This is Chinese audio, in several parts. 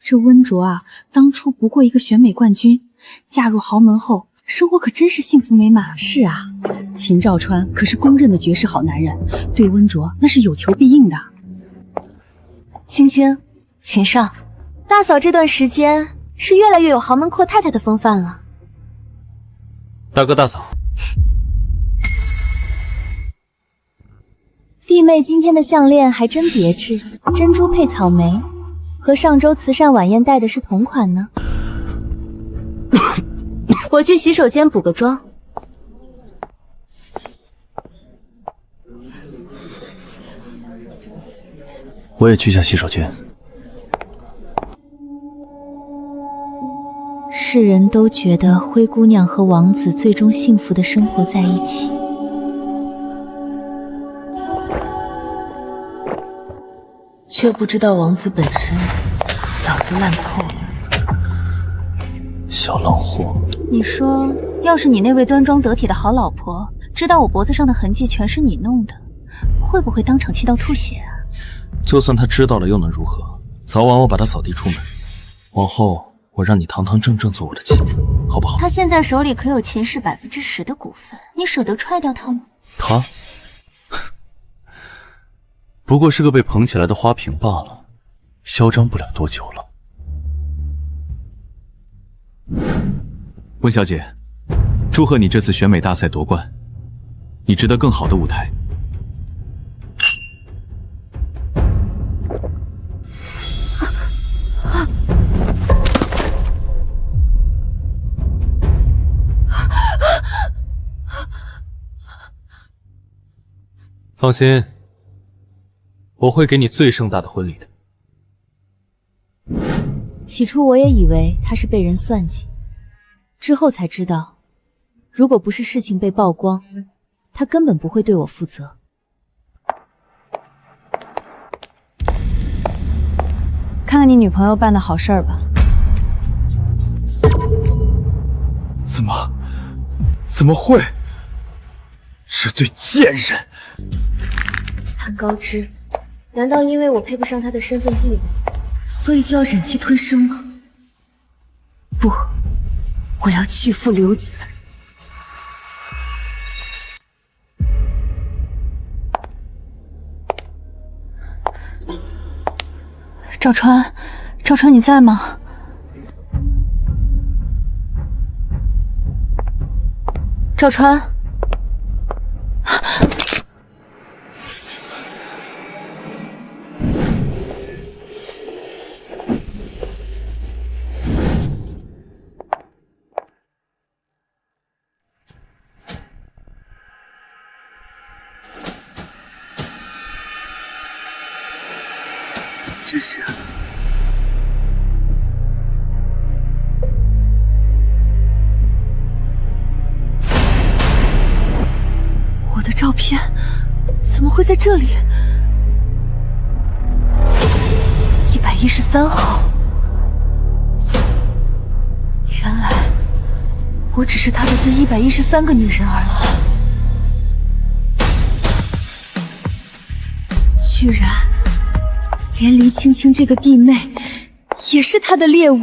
这温卓啊，当初不过一个选美冠军，嫁入豪门后，生活可真是幸福美满。是啊，秦兆川可是公认的绝世好男人，对温卓那是有求必应的。青青，请上。大嫂这段时间是越来越有豪门阔太太的风范了。大哥大嫂，弟妹今天的项链还真别致，珍珠配草莓，和上周慈善晚宴戴的是同款呢。我去洗手间补个妆。我也去下洗手间。世人都觉得灰姑娘和王子最终幸福的生活在一起，却不知道王子本身早就烂透了。小浪货，你说，要是你那位端庄得体的好老婆知道我脖子上的痕迹全是你弄的，会不会当场气到吐血啊？就算他知道了又能如何？早晚我把他扫地出门。往后我让你堂堂正正做我的妻子，好不好？他现在手里可有秦氏10%的股份，你舍得踹掉他吗？他不过是个被捧起来的花瓶罢了，嚣张不了多久了。温小姐，祝贺你这次选美大赛夺冠，你值得更好的舞台。放心，我会给你最盛大的婚礼的。起初我也以为他是被人算计，之后才知道，如果不是事情被曝光，他根本不会对我负责。看看你女朋友办的好事儿吧。怎么会？这对贱人！他高知，难道因为我配不上他的身份地位，所以就要忍气吞声吗？不，我要拒父留子。赵川，赵川，你在吗？赵川。这是我的照片怎么会在这里？113号，原来我只是他的第113个女人而已，居然连黎青青这个弟妹也是他的猎物。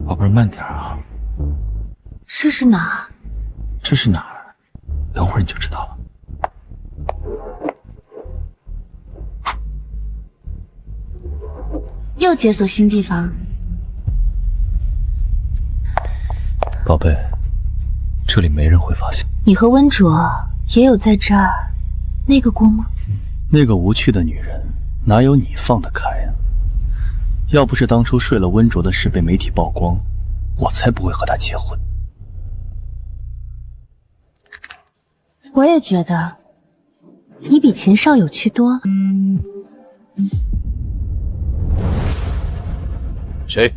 宝贝儿，慢点啊！这是哪儿？这是哪儿？等会儿你就知道了。又解锁新地方。宝贝，这里没人会发现。你和温卓也有在这儿那个过吗？那个无趣的女人，哪有你放得开呀？要不是当初睡了温卓的事被媒体曝光，我才不会和她结婚。我也觉得，你比秦少有趣多了。谁？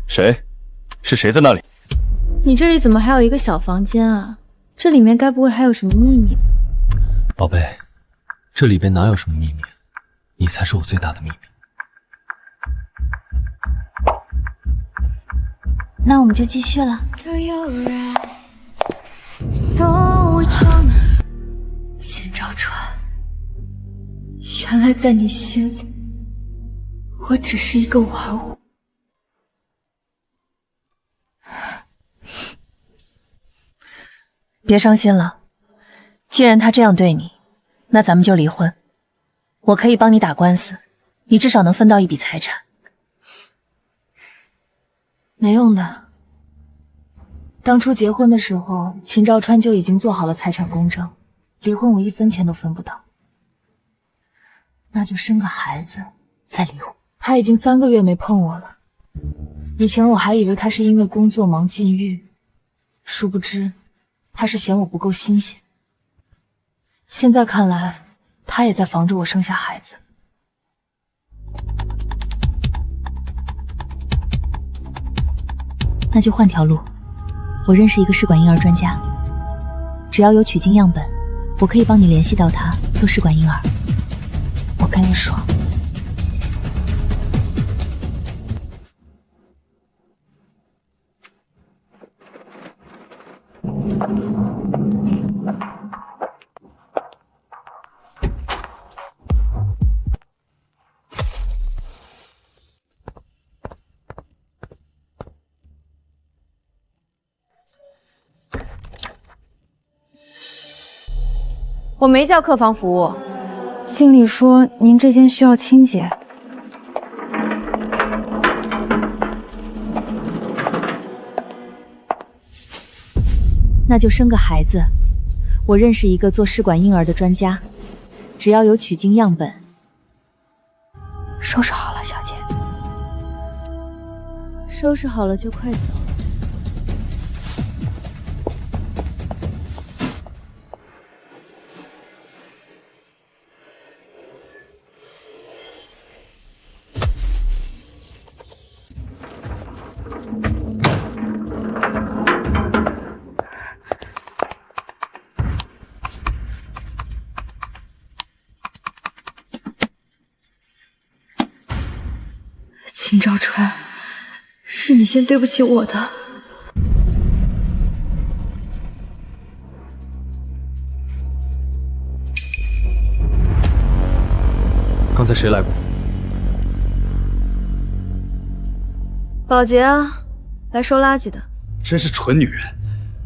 谁？是谁在那里？你这里怎么还有一个小房间啊？这里面该不会还有什么秘密吧？宝贝，这里边哪有什么秘密？你才是我最大的秘密。那我们就继续了。秦兆川，原来在你心里，我只是一个玩物。别伤心了，既然他这样对你，那咱们就离婚。我可以帮你打官司，你至少能分到一笔财产。没用的，当初结婚的时候，秦兆川就已经做好了财产公证，离婚我1分钱都分不到。那就生个孩子再离婚。他已经3个月没碰我了，以前我还以为他是因为工作忙禁欲，殊不知他是嫌我不够新鲜。现在看来，他也在防着我生下孩子。那就换条路。我认识一个试管婴儿专家，只要有取精样本，我可以帮你联系到他做试管婴儿。我跟你说，我没叫客房服务，经理说您这间需要清洁。那就生个孩子。我认识一个做试管婴儿的专家，只要有取精样本。收拾好了，小姐。收拾好了就快走。秦兆川，是你先对不起我的。刚才谁来过？保洁啊，来收垃圾的。真是蠢女人，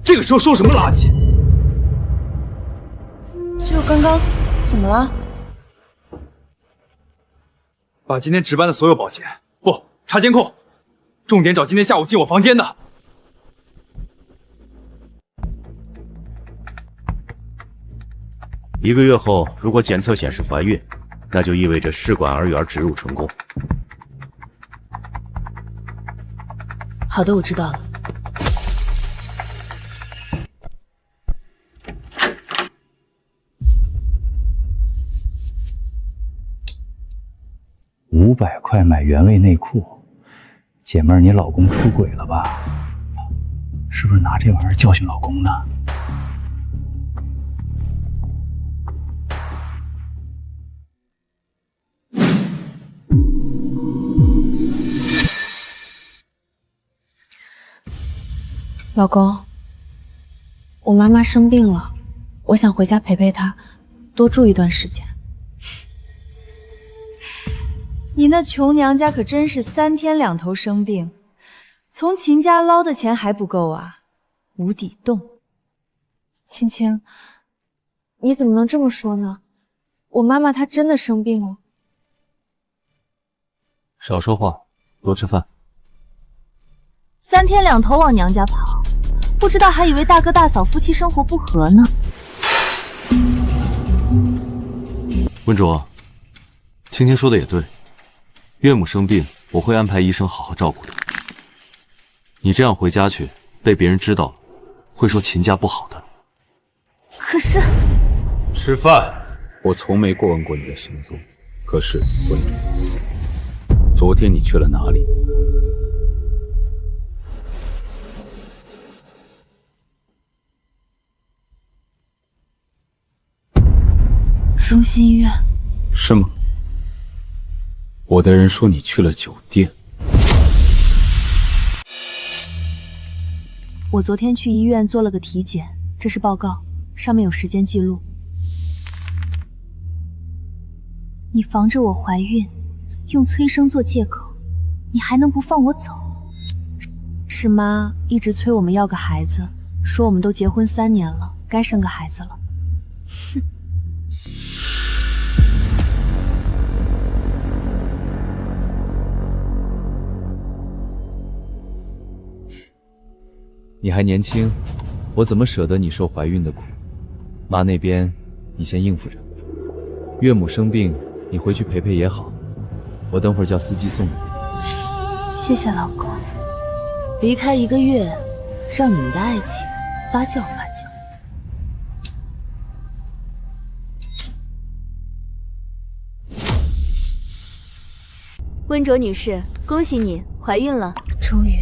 这个时候收什么垃圾？就刚刚，怎么了？把今天值班的所有保洁，不查监控，重点找今天下午进我房间的。1个月后，如果检测显示怀孕，那就意味着试管儿源植入成功。好的，我知道了。500块买原味内裤，姐妹儿，你老公出轨了吧？是不是拿这玩意儿教训老公呢？老公，我妈妈生病了，我想回家陪陪她，多住一段时间。你那穷娘家可真是3天2头生病，从秦家捞的钱还不够啊，无底洞。青青，你怎么能这么说呢？我妈妈她真的生病了。少说话，多吃饭。 3天2头往娘家跑，不知道还以为大哥大嫂夫妻生活不和呢。温卓，青青说的也对，岳母生病，我会安排医生好好照顾的。你这样回家去，被别人知道了，会说秦家不好的。可是，吃饭，我从没过问过你的行踪。可是，温卓，昨天你去了哪里？ 中心医院是吗？我的人说你去了酒店。我昨天去医院做了个体检，这是报告，上面有时间记录。你防着我怀孕，用催生做借口，你还能不放我走？是妈一直催我们要个孩子，说我们都结婚3年了，该生个孩子了。哼。你还年轻，我怎么舍得你受怀孕的苦？妈那边你先应付着，岳母生病你回去陪陪也好，我等会儿叫司机送你。谢谢老公。离开1个月，让你们的爱情发酵发酵。温卓女士，恭喜你怀孕了，终于。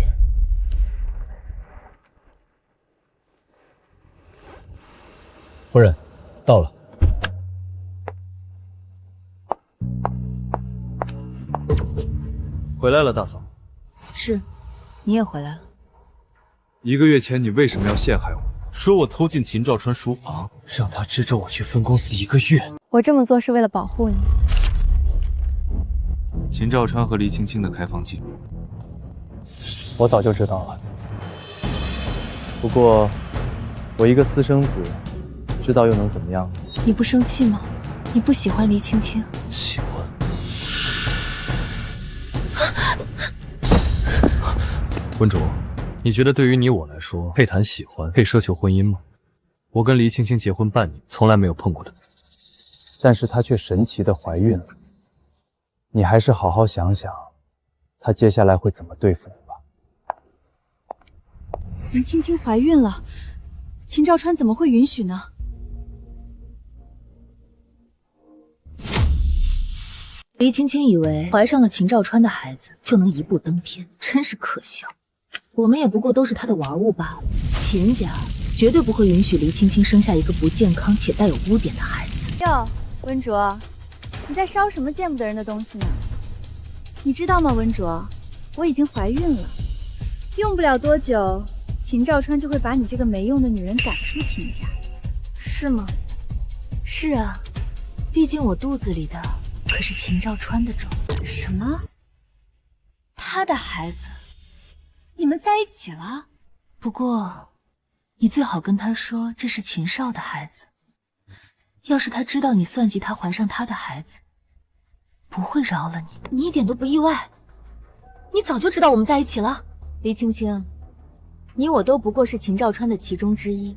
夫人，到了。回来了，大嫂。是，你也回来了。1个月前你为什么要陷害我？说我偷进秦兆川书房，让他支着我去分公司1个月。我这么做是为了保护你。秦兆川和黎青青的开房记录，我早就知道了。不过，我一个私生子，知道又能怎么样？你不生气吗？你不喜欢黎青青？喜欢。温卓，你觉得对于你我来说，配谈喜欢，配奢求婚姻吗？我跟黎青青结婚半年，从来没有碰过的，但是她却神奇的怀孕了。你还是好好想想，她接下来会怎么对付你吧。林青青怀孕了，秦兆川怎么会允许呢？黎青青以为怀上了秦兆川的孩子就能一步登天，真是可笑。我们也不过都是他的玩物罢了。秦家绝对不会允许黎青青生下一个不健康且带有污点的孩子。哟，温卓，你在烧什么见不得人的东西呢？你知道吗，温卓，我已经怀孕了，用不了多久，秦兆川就会把你这个没用的女人赶出秦家。是吗？是啊，毕竟我肚子里的可是秦兆川的种。什么？他的孩子？你们在一起了？不过，你最好跟他说这是秦少的孩子。要是他知道你算计他怀上他的孩子，不会饶了你。你一点都不意外？你早就知道我们在一起了？黎青青，你我都不过是秦兆川的其中之一，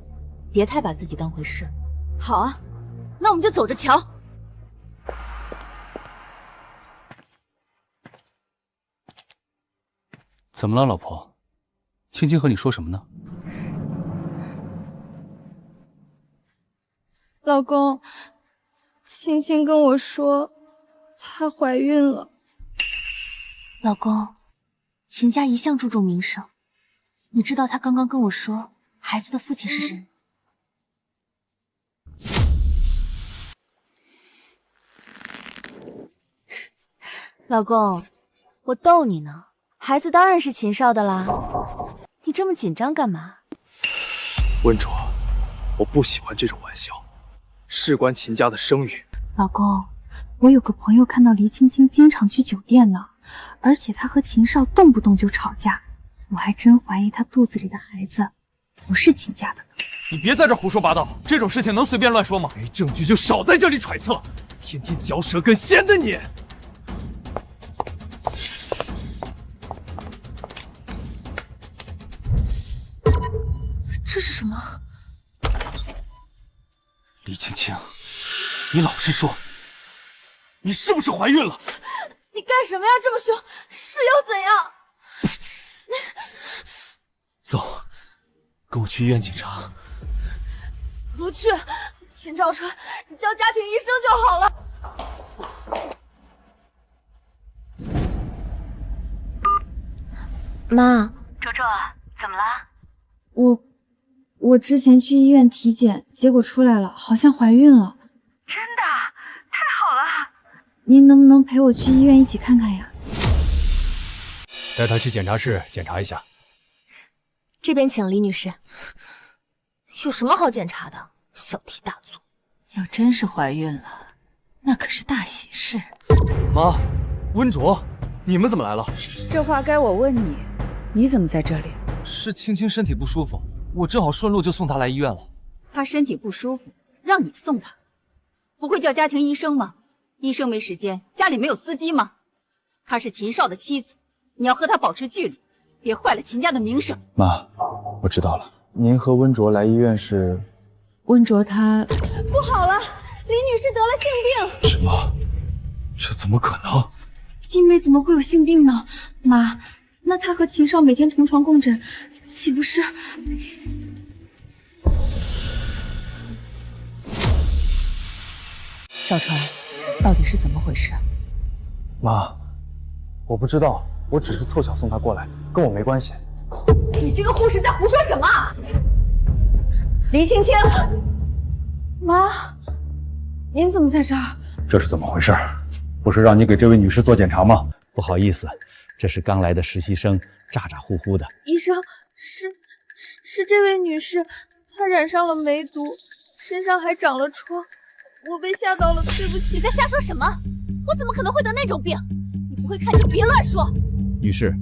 别太把自己当回事。好啊，那我们就走着瞧。怎么了，老婆？青青和你说什么呢？老公，青青跟我说她怀孕了。老公，秦家一向注重名声，你知道她刚刚跟我说孩子的父亲是谁？老公，我逗你呢，孩子当然是秦少的啦。你这么紧张干嘛？温卓，我不喜欢这种玩笑，事关秦家的声誉。老公，我有个朋友看到黎青青经常去酒店呢，而且她和秦少动不动就吵架，我还真怀疑她肚子里的孩子不是秦家的呢。你别在这胡说八道，这种事情能随便乱说吗？没证据就少在这里揣测，天天嚼舌根闲的你。这是什么？黎青青，你老实说，你是不是怀孕了？你干什么呀？这么凶，是又怎样？走，跟我去医院检查。不去，秦兆川，你叫家庭医生就好了。妈，周周啊，怎么了？我之前去医院体检，结果出来了，好像怀孕了。真的？太好了！您能不能陪我去医院一起看看呀？带她去检查室检查一下。这边请，李女士。有什么好检查的？小题大做。要真是怀孕了，那可是大喜事。妈，温卓，你们怎么来了？这话该我问你，你怎么在这里？是青青身体不舒服，我正好顺路就送她来医院了。她身体不舒服，让你送她，不会叫家庭医生吗？医生没时间，家里没有司机吗？她是秦少的妻子，你要和她保持距离，别坏了秦家的名声。妈，我知道了。您和温卓来医院是？温卓她不好了，李女士得了性病。什么？这怎么可能？弟妹怎么会有性病呢？妈，那她和秦少每天同床共枕，岂不是？赵川，到底是怎么回事？妈，我不知道，我只是凑巧送她过来，跟我没关系。你这个护士在胡说什么？李青青，妈，您怎么在这儿？这是怎么回事？不是让你给这位女士做检查吗？不好意思，这是刚来的实习生，咋咋呼呼的。医生，是这位女士，她染上了梅毒，身上还长了疮，我被吓到了，对不起。你在瞎说什么？我怎么可能会得那种病？你不会看就别乱说。女士，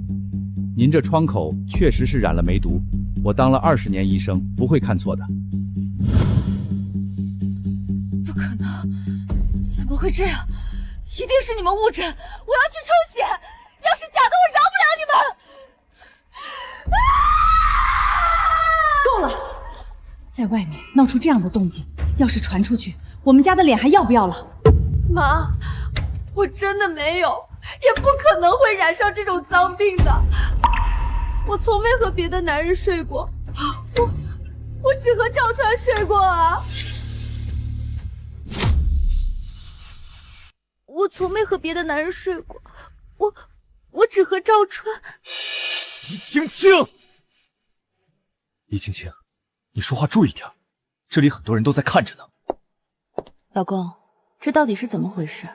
您这窗口确实是染了梅毒，我当了20年医生，不会看错的。不可能，怎么会这样？一定是你们误诊，我要去抽血，要是假的，我饶不了你们。够了，在外面闹出这样的动静，要是传出去，我们家的脸还要不要了？妈，我真的没有，也不可能会染上这种脏病的。我从未和别的男人睡过，我只和赵川睡过啊。我从没和别的男人睡过，我只和赵川。李青青，李青青，你说话注意点，这里很多人都在看着呢。老公，这到底是怎么回事？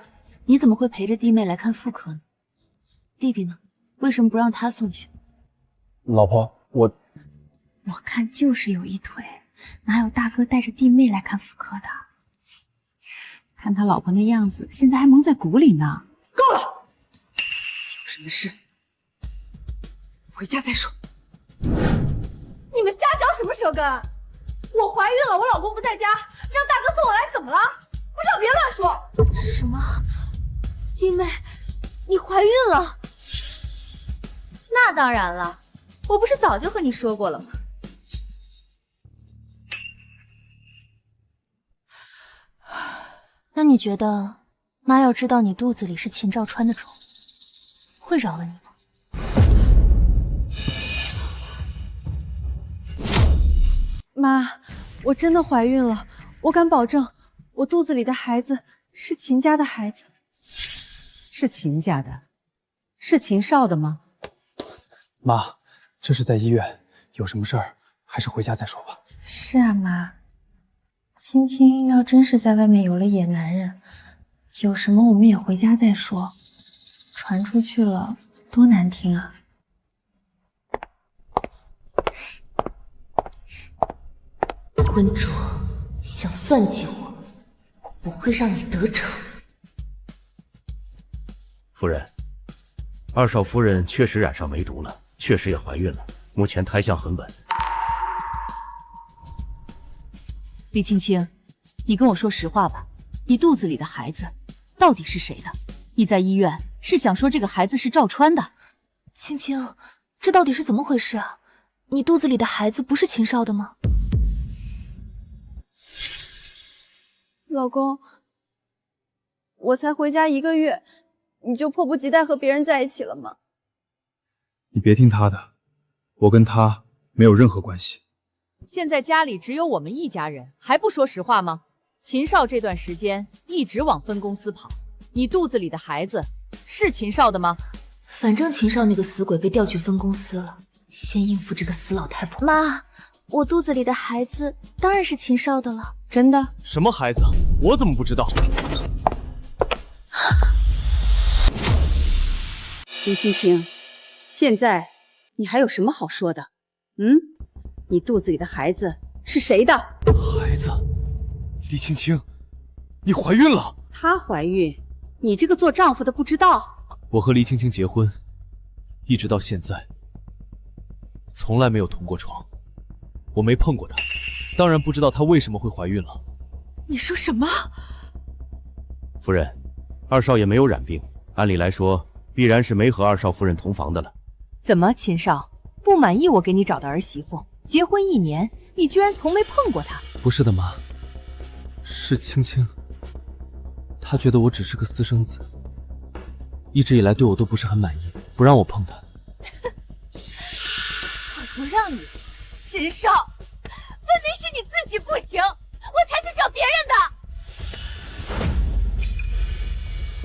你怎么会陪着弟妹来看妇科呢？弟弟呢？为什么不让他送去？老婆，我看就是有一腿，哪有大哥带着弟妹来看妇科的？看他老婆那样子，现在还蒙在鼓里呢。够了，有什么事回家再说。你们瞎嚼什么舌根？我怀孕了，我老公不在家，让大哥送我来怎么了？不知道别乱说。什么？弟妹，你怀孕了？那当然了，我不是早就和你说过了吗？那你觉得妈要知道你肚子里是秦兆川的种，会饶了你吗？妈，我真的怀孕了，我敢保证，我肚子里的孩子是秦家的孩子。是秦家的，是秦少的吗？妈，这是在医院，有什么事儿还是回家再说吧。是啊，妈，青青要真是在外面有了野男人，有什么我们也回家再说，传出去了多难听啊。温卓，想算计我，我不会让你得逞。夫人，二少夫人确实染上梅毒了，确实也怀孕了，目前胎象很稳。李青青，你跟我说实话吧，你肚子里的孩子到底是谁的？你在医院是想说这个孩子是赵川的？青青，这到底是怎么回事啊？你肚子里的孩子不是秦少的吗？老公，我才回家1个月，你就迫不及待和别人在一起了吗？你别听他的，我跟他没有任何关系。现在家里只有我们一家人，还不说实话吗？秦少这段时间一直往分公司跑，你肚子里的孩子是秦少的吗？反正秦少那个死鬼被调去分公司了，先应付这个死老太婆。妈，我肚子里的孩子当然是秦少的了。真的？什么孩子？我怎么不知道？李青青，现在你还有什么好说的？嗯？你肚子里的孩子是谁的？孩子，李青青，你怀孕了。她怀孕，你这个做丈夫的不知道？我和黎青青结婚，一直到现在，从来没有同过床，我没碰过她，当然不知道她为什么会怀孕了。你说什么？夫人，二少爷没有染病，按理来说必然是没和二少夫人同房的了。怎么，秦少不满意我给你找的儿媳妇？结婚1年，你居然从没碰过她？不是的，妈，是青青，她觉得我只是个私生子，一直以来对我都不是很满意，不让我碰她。我不让你，秦少，分明是你自己不行，我才去找别人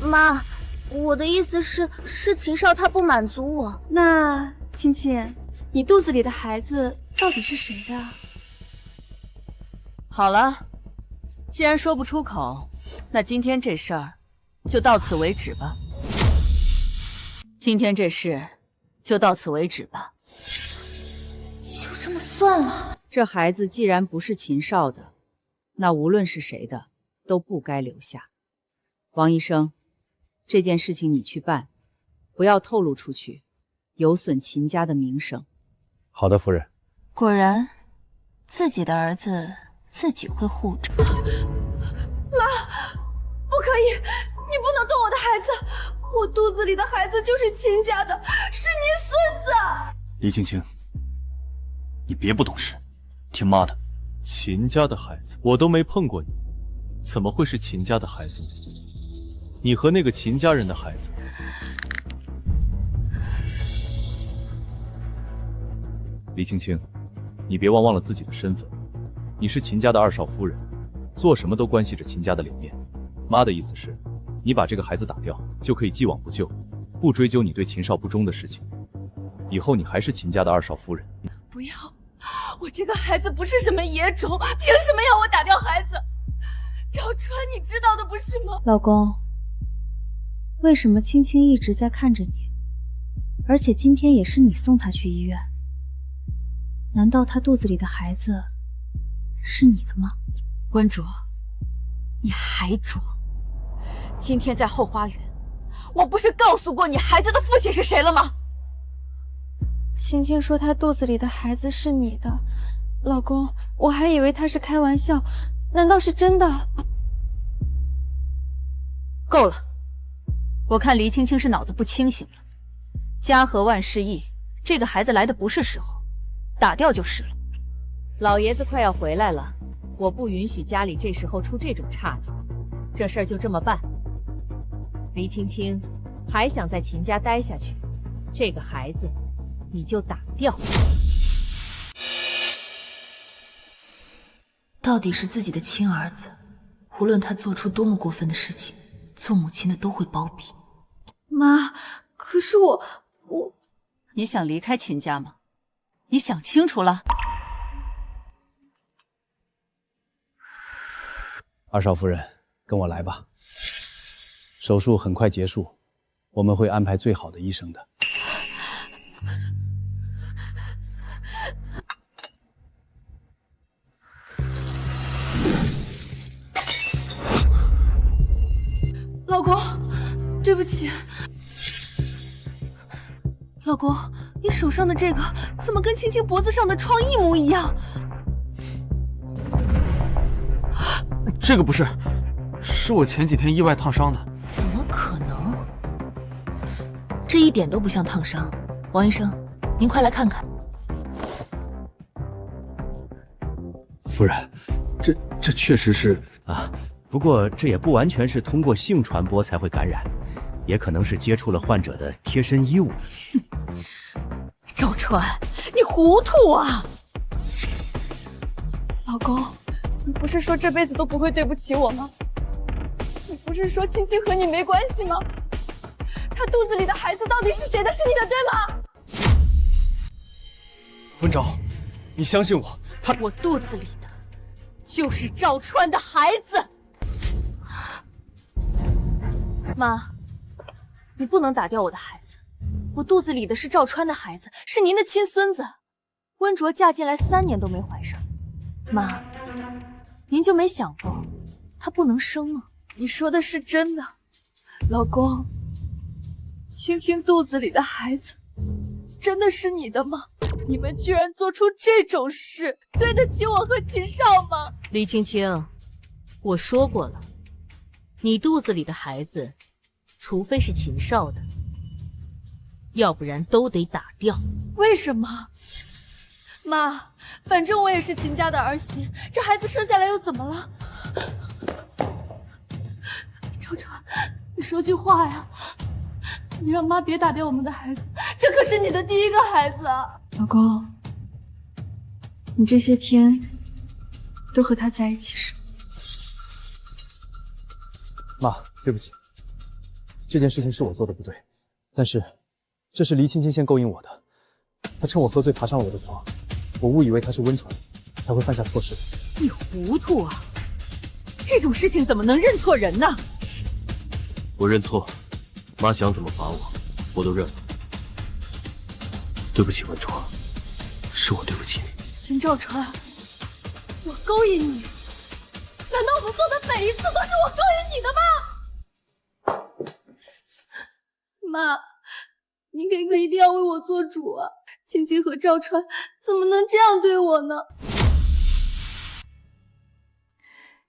的。妈，我的意思是秦少他不满足我。那青青，你肚子里的孩子到底是谁的？好了，既然说不出口，那今天这事儿就到此为止吧。今天这事就到此为止吧。就这么算了。这孩子既然不是秦少的，那无论是谁的都不该留下。王医生，这件事情你去办，不要透露出去，有损秦家的名声。好的，夫人。果然，自己的儿子自己会护着。妈，不可以，你不能动我的孩子，我肚子里的孩子就是秦家的，是您孙子。李青青，你别不懂事，听妈的。秦家的孩子，我都没碰过你，怎么会是秦家的孩子呢？你和那个秦家人的孩子。李青青，你别忘了自己的身份，你是秦家的二少夫人，做什么都关系着秦家的脸面。妈的意思是，你把这个孩子打掉，就可以既往不咎，不追究你对秦少不忠的事情。以后你还是秦家的二少夫人。不要，我这个孩子不是什么野种，凭什么要我打掉孩子？赵川，你知道的不是吗？老公，为什么青青一直在看着你？而且今天也是你送她去医院，难道她肚子里的孩子是你的吗？温卓，你还装？今天在后花园，我不是告诉过你孩子的父亲是谁了吗？青青说她肚子里的孩子是你的，老公，我还以为她是开玩笑，难道是真的？够了，我看黎青青是脑子不清醒了。家和万事易，这个孩子来的不是时候，打掉就是了。老爷子快要回来了，我不允许家里这时候出这种岔子，这事儿就这么办。黎青青还想在秦家待下去，这个孩子你就打掉。到底是自己的亲儿子，无论他做出多么过分的事情，做母亲的都会包庇。妈，可是我……你想离开秦家吗？你想清楚了？二少夫人，跟我来吧。手术很快结束，我们会安排最好的医生的。老公，对不起。老公，你手上的这个怎么跟青青脖子上的创一模一样？这个不是，是我前几天意外烫伤的。怎么可能？这一点都不像烫伤。王医生，您快来看看。夫人，这确实是啊，不过这也不完全是通过性传播才会感染，也可能是接触了患者的贴身衣物。赵川，你糊涂啊！老公，你不是说这辈子都不会对不起我吗？你不是说青青和你没关系吗？她肚子里的孩子到底是谁的？是你的，对吗？温昭，你相信我，我肚子里的就是赵川的孩子。妈，你不能打掉我的孩子，我肚子里的是赵川的孩子，是您的亲孙子，温卓嫁进来3年都没怀上，妈，您就没想过她不能生吗？你说的是真的，老公，青青肚子里的孩子真的是你的吗？你们居然做出这种事，对得起我和秦少吗？李青青，我说过了，你肚子里的孩子，除非是秦少的，要不然都得打掉。为什么？妈，反正我也是秦家的儿媳，这孩子生下来又怎么了？赵川，你说句话呀！你让妈别打掉我们的孩子，这可是你的第1个孩子啊！老公，你这些天都和他在一起是吗？妈，对不起，这件事情是我做的不对，但是这是黎青青先勾引我的，她趁我喝醉爬上了我的床，我误以为她是温传，才会犯下错事。你糊涂啊！这种事情怎么能认错人呢？我认错，妈想怎么罚我都认了。对不起，文卓，是我对不起你。秦兆川，我勾引你，难道我们做的每一次都是我勾引你的吗？妈，你可一定要为我做主啊！青青和赵川怎么能这样对我呢？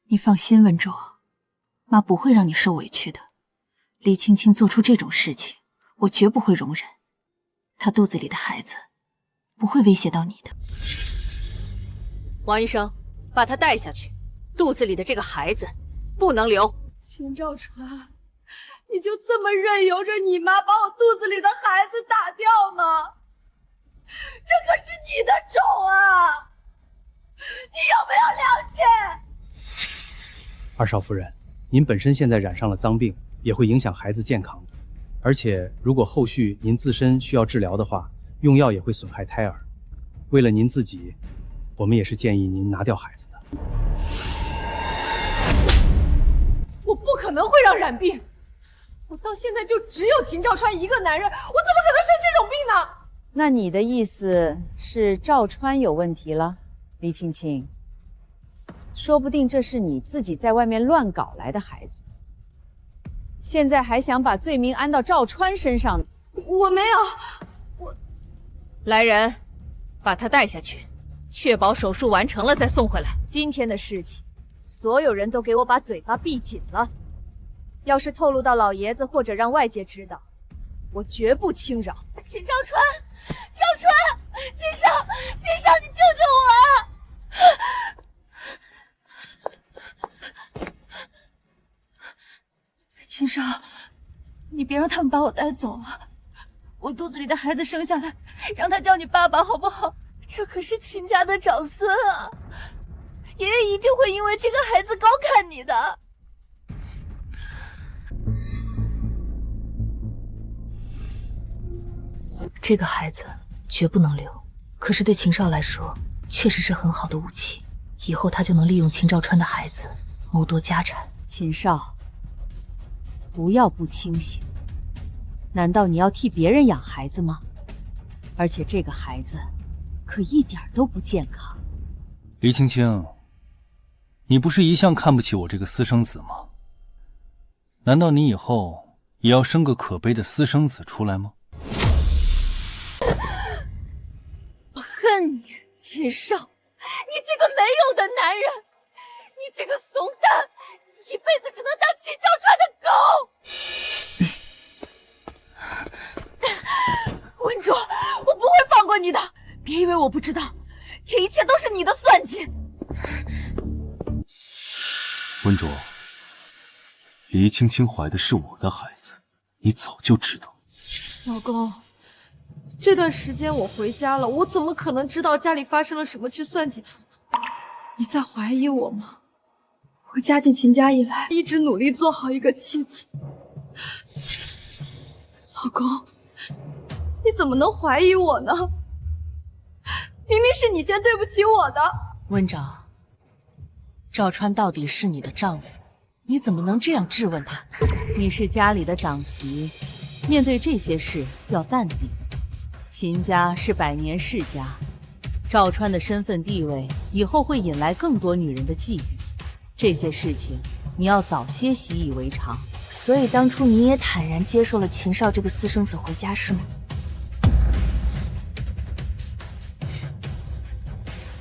你放心，文卓，妈不会让你受委屈的。黎青青做出这种事情，我绝不会容忍。她肚子里的孩子不会威胁到你的。王医生，把他带下去，肚子里的这个孩子不能留。秦兆川，你就这么任由着你妈把我肚子里的孩子打掉吗？这可是你的种啊！你有没有良心？二少夫人，您本身现在染上了脏病，也会影响孩子健康的。而且，如果后续您自身需要治疗的话，用药也会损害胎儿。为了您自己，我们也是建议您拿掉孩子的。我不可能会让染病，我到现在就只有秦兆川一个男人，我怎么可能生这种病呢？那你的意思是赵川有问题了，黎青青？说不定这是你自己在外面乱搞来的孩子，现在还想把罪名安到赵川身上呢。我没有，来人，把他带下去，确保手术完成了再送回来。今天的事情，所有人都给我把嘴巴闭紧了。要是透露到老爷子或者让外界知道，我绝不轻饶。秦兆川，赵川，秦少，你救救我啊！秦少，你别让他们把我带走啊！我肚子里的孩子生下来，让他叫你爸爸好不好？这可是秦家的长孙啊，爷爷一定会因为这个孩子高看你的。这个孩子绝不能留，可是对秦少来说，确实是很好的武器。以后他就能利用秦兆川的孩子谋夺家产。秦少，不要不清醒，难道你要替别人养孩子吗？而且这个孩子可一点都不健康。黎青青，你不是一向看不起我这个私生子吗？难道你以后也要生个可悲的私生子出来吗？我恨你，秦少，你这个没用的男人，你这个怂蛋，一辈子只能当秦兆川的狗！温卓，我不会放过你的，别以为我不知道，这一切都是你的算计。温卓，黎青青怀的是我的孩子，你早就知道。老公，这段时间我回家了，我怎么可能知道家里发生了什么去算计他呢？你在怀疑我吗？我嫁进秦家以来，一直努力做好一个妻子。老公，你怎么能怀疑我呢？明明是你先对不起我的。温长，赵川到底是你的丈夫，你怎么能这样质问他？你是家里的长媳，面对这些事要淡定。秦家是百年世家，赵川的身份地位以后会引来更多女人的觊觎，这些事情你要早些习以为常。所以当初你也坦然接受了秦少这个私生子回家是吗？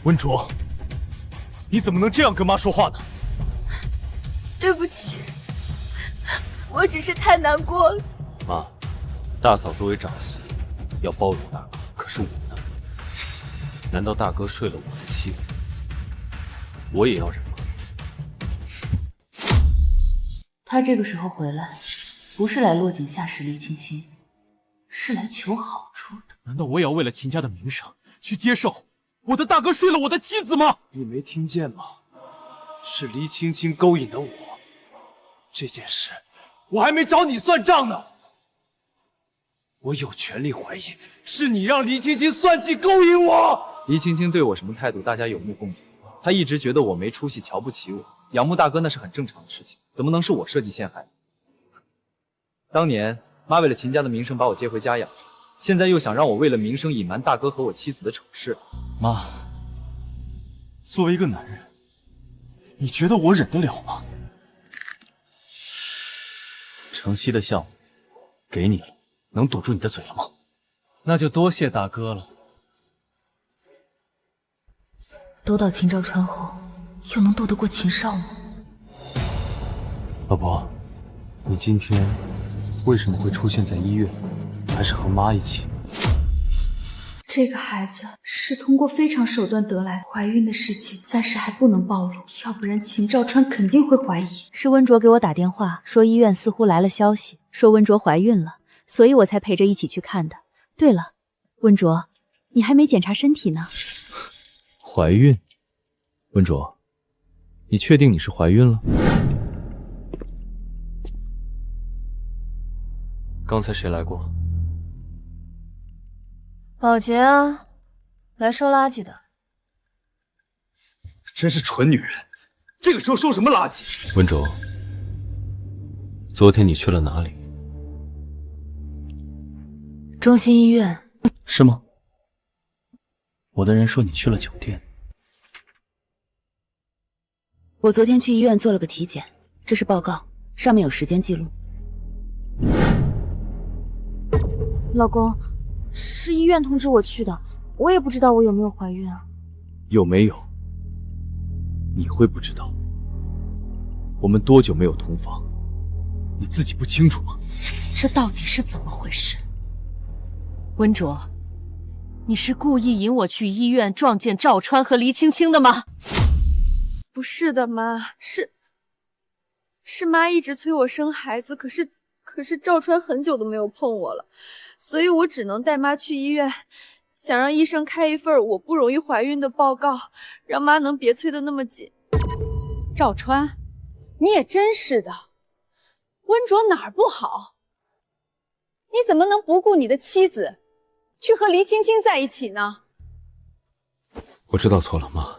温卓，你怎么能这样跟妈说话呢？对不起，我只是太难过了。妈，大嫂作为长媳，要包容大哥，可是我呢？难道大哥睡了我的妻子，我也要忍吗？他这个时候回来，不是来落井下石黎青青，是来求好处的。难道我也要为了秦家的名声去接受我的大哥睡了我的妻子吗？你没听见吗？是黎青青勾引的我。这件事我还没找你算账呢。我有权利怀疑是你让黎青青算计勾引我。黎青青对我什么态度，大家有目共睹。她一直觉得我没出息，瞧不起我，仰慕大哥那是很正常的事情，怎么能是我设计陷害？当年妈为了秦家的名声把我接回家养着，现在又想让我为了名声隐瞒大哥和我妻子的丑事。妈，作为一个男人，你觉得我忍得了吗？城西的项目给你了，能堵住你的嘴了吗？那就多谢大哥了。斗到秦兆川后，又能斗得过秦少吗？老婆，你今天为什么会出现在医院？还是和妈一起？这个孩子是通过非常手段得来，怀孕的事情暂时还不能暴露，要不然秦兆川肯定会怀疑。是温卓给我打电话说医院似乎来了消息，说温卓怀孕了，所以我才陪着一起去看的。对了，温卓，你还没检查身体呢。怀孕？温卓，你确定你是怀孕了？刚才谁来过？保洁啊，来收垃圾的。真是蠢女人，这个时候收什么垃圾？温卓，昨天你去了哪里？中心医院。是吗？我的人说你去了酒店。我昨天去医院做了个体检，这是报告，上面有时间记录。老公，是医院通知我去的，我也不知道我有没有怀孕啊。有没有？你会不知道？我们多久没有同房？你自己不清楚吗？这到底是怎么回事？温卓，你是故意引我去医院撞见赵川和黎青青的吗？不是的，妈，是妈一直催我生孩子，可是赵川很久都没有碰我了，所以我只能带妈去医院，想让医生开一份我不容易怀孕的报告，让妈能别催得那么紧。赵川，你也真是的，温卓哪儿不好？你怎么能不顾你的妻子，去和黎青青在一起呢？我知道错了，妈。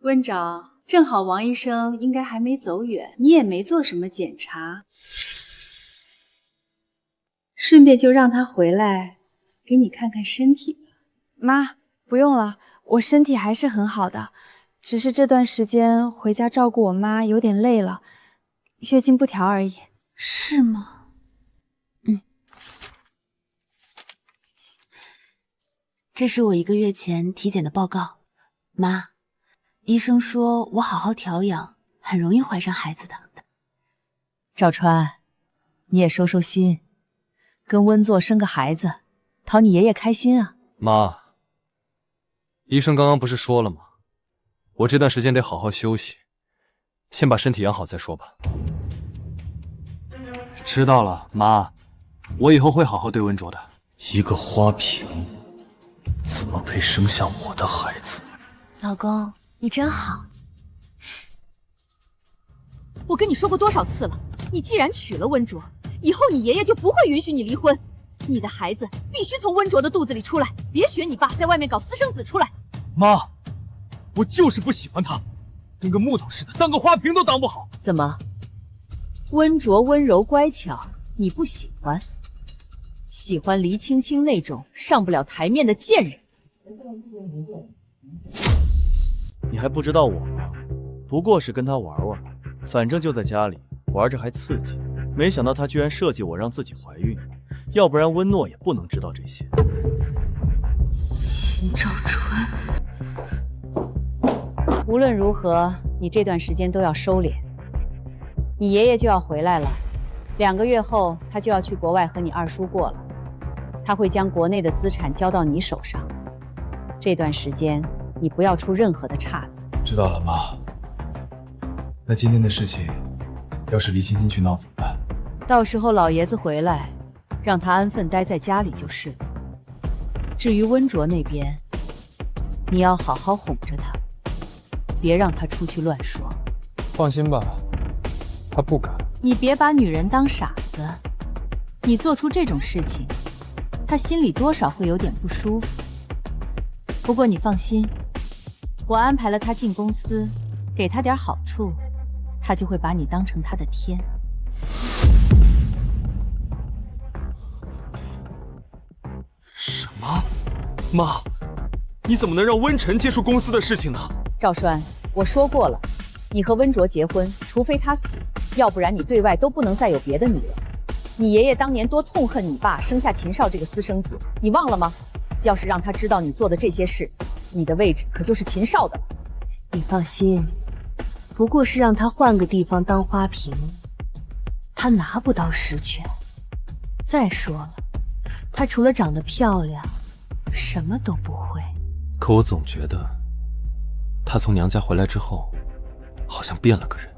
温长，正好王医生应该还没走远，你也没做什么检查，顺便就让他回来给你看看身体吧。妈，不用了，我身体还是很好的，只是这段时间回家照顾我妈有点累了，月经不调而已。是吗？这是我1个月前体检的报告，妈，医生说我好好调养，很容易怀上孩子的。赵川，你也收收心，跟温作生个孩子，讨你爷爷开心啊。妈，医生刚刚不是说了吗？我这段时间得好好休息，先把身体养好再说吧。知道了，妈，我以后会好好对温卓的。一个花瓶，怎么配生下我的孩子？老公，你真好。我跟你说过多少次了，你既然娶了温卓，以后你爷爷就不会允许你离婚。你的孩子必须从温卓的肚子里出来，别学你爸在外面搞私生子出来。妈，我就是不喜欢他，跟个木头似的，当个花瓶都当不好。怎么，温卓温柔乖巧，你不喜欢？喜欢黎青青那种上不了台面的贱人。你还不知道我吗？不过是跟他玩玩，反正就在家里玩着还刺激。没想到他居然设计我让自己怀孕，要不然温诺也不能知道这些。秦兆川，无论如何，你这段时间都要收敛。你爷爷就要回来了，2个月后他就要去国外和你二叔过了，他会将国内的资产交到你手上。这段时间你不要出任何的岔子。知道了，妈。那今天的事情，要是黎青青去闹怎么办？到时候老爷子回来，让他安分待在家里就是了。至于温卓那边，你要好好哄着他，别让他出去乱说。放心吧，他不敢。你别把女人当傻子，你做出这种事情，他心里多少会有点不舒服。不过你放心，我安排了他进公司，给他点好处，他就会把你当成他的天。什么？妈，你怎么能让温晨接触公司的事情呢？赵栓，我说过了，你和温卓结婚，除非他死，要不然你对外都不能再有别的女人。你爷爷当年多痛恨你爸生下秦少这个私生子，你忘了吗？要是让他知道你做的这些事，你的位置可就是秦少的了。你放心，不过是让他换个地方当花瓶，他拿不到实权。再说了，她除了长得漂亮，什么都不会。可我总觉得，她从娘家回来之后，好像变了个人。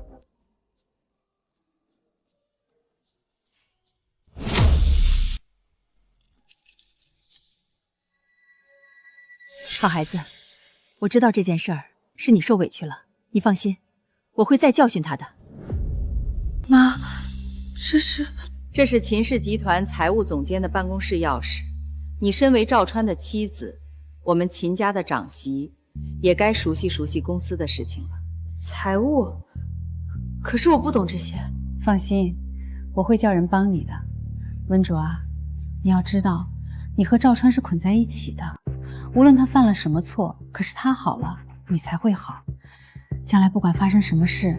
好孩子，我知道这件事儿是你受委屈了，你放心，我会再教训他的。妈，这是秦氏集团财务总监的办公室钥匙。你身为赵川的妻子，我们秦家的长媳，也该熟悉熟悉公司的事情了。财务？可是我不懂这些。放心，我会叫人帮你的。温卓啊，你要知道，你和赵川是捆在一起的。无论他犯了什么错，可是他好了，你才会好。将来不管发生什么事，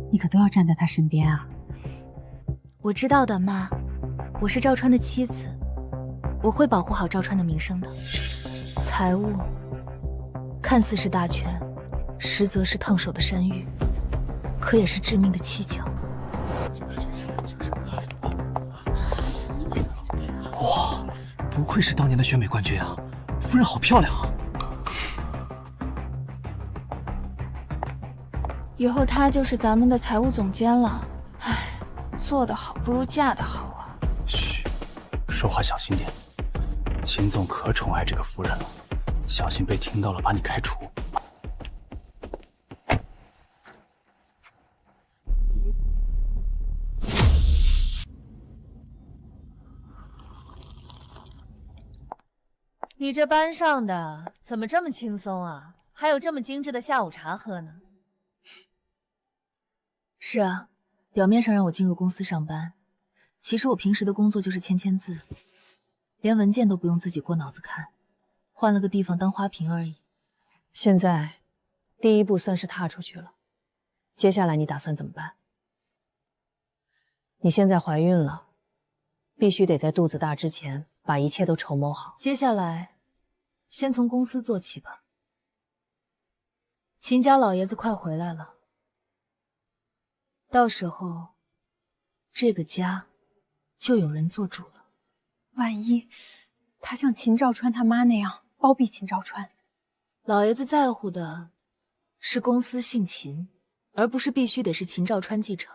你可都要站在他身边啊。我知道的，妈，我是赵川的妻子，我会保护好赵川的名声的。财务看似是大权，实则是烫手的山芋，可也是致命的蹊跷。哇，不愧是当年的选美冠军啊！夫人好漂亮啊！以后他就是咱们的财务总监了。唉，做得好不如嫁得好啊。嘘，说话小心点。秦总可宠爱这个夫人了，小心被听到了把你开除。你这班上的怎么这么轻松啊？还有这么精致的下午茶喝呢？是啊，表面上让我进入公司上班，其实我平时的工作就是签字，连文件都不用自己过脑子看，换了个地方当花瓶而已。现在，第一步算是踏出去了，接下来你打算怎么办？你现在怀孕了，必须得在肚子大之前把一切都筹谋好。接下来，先从公司做起吧。秦家老爷子快回来了，到时候，这个家就有人做主了。万一他像秦兆川他妈那样包庇秦兆川，老爷子在乎的是公司姓秦，而不是必须得是秦兆川继承。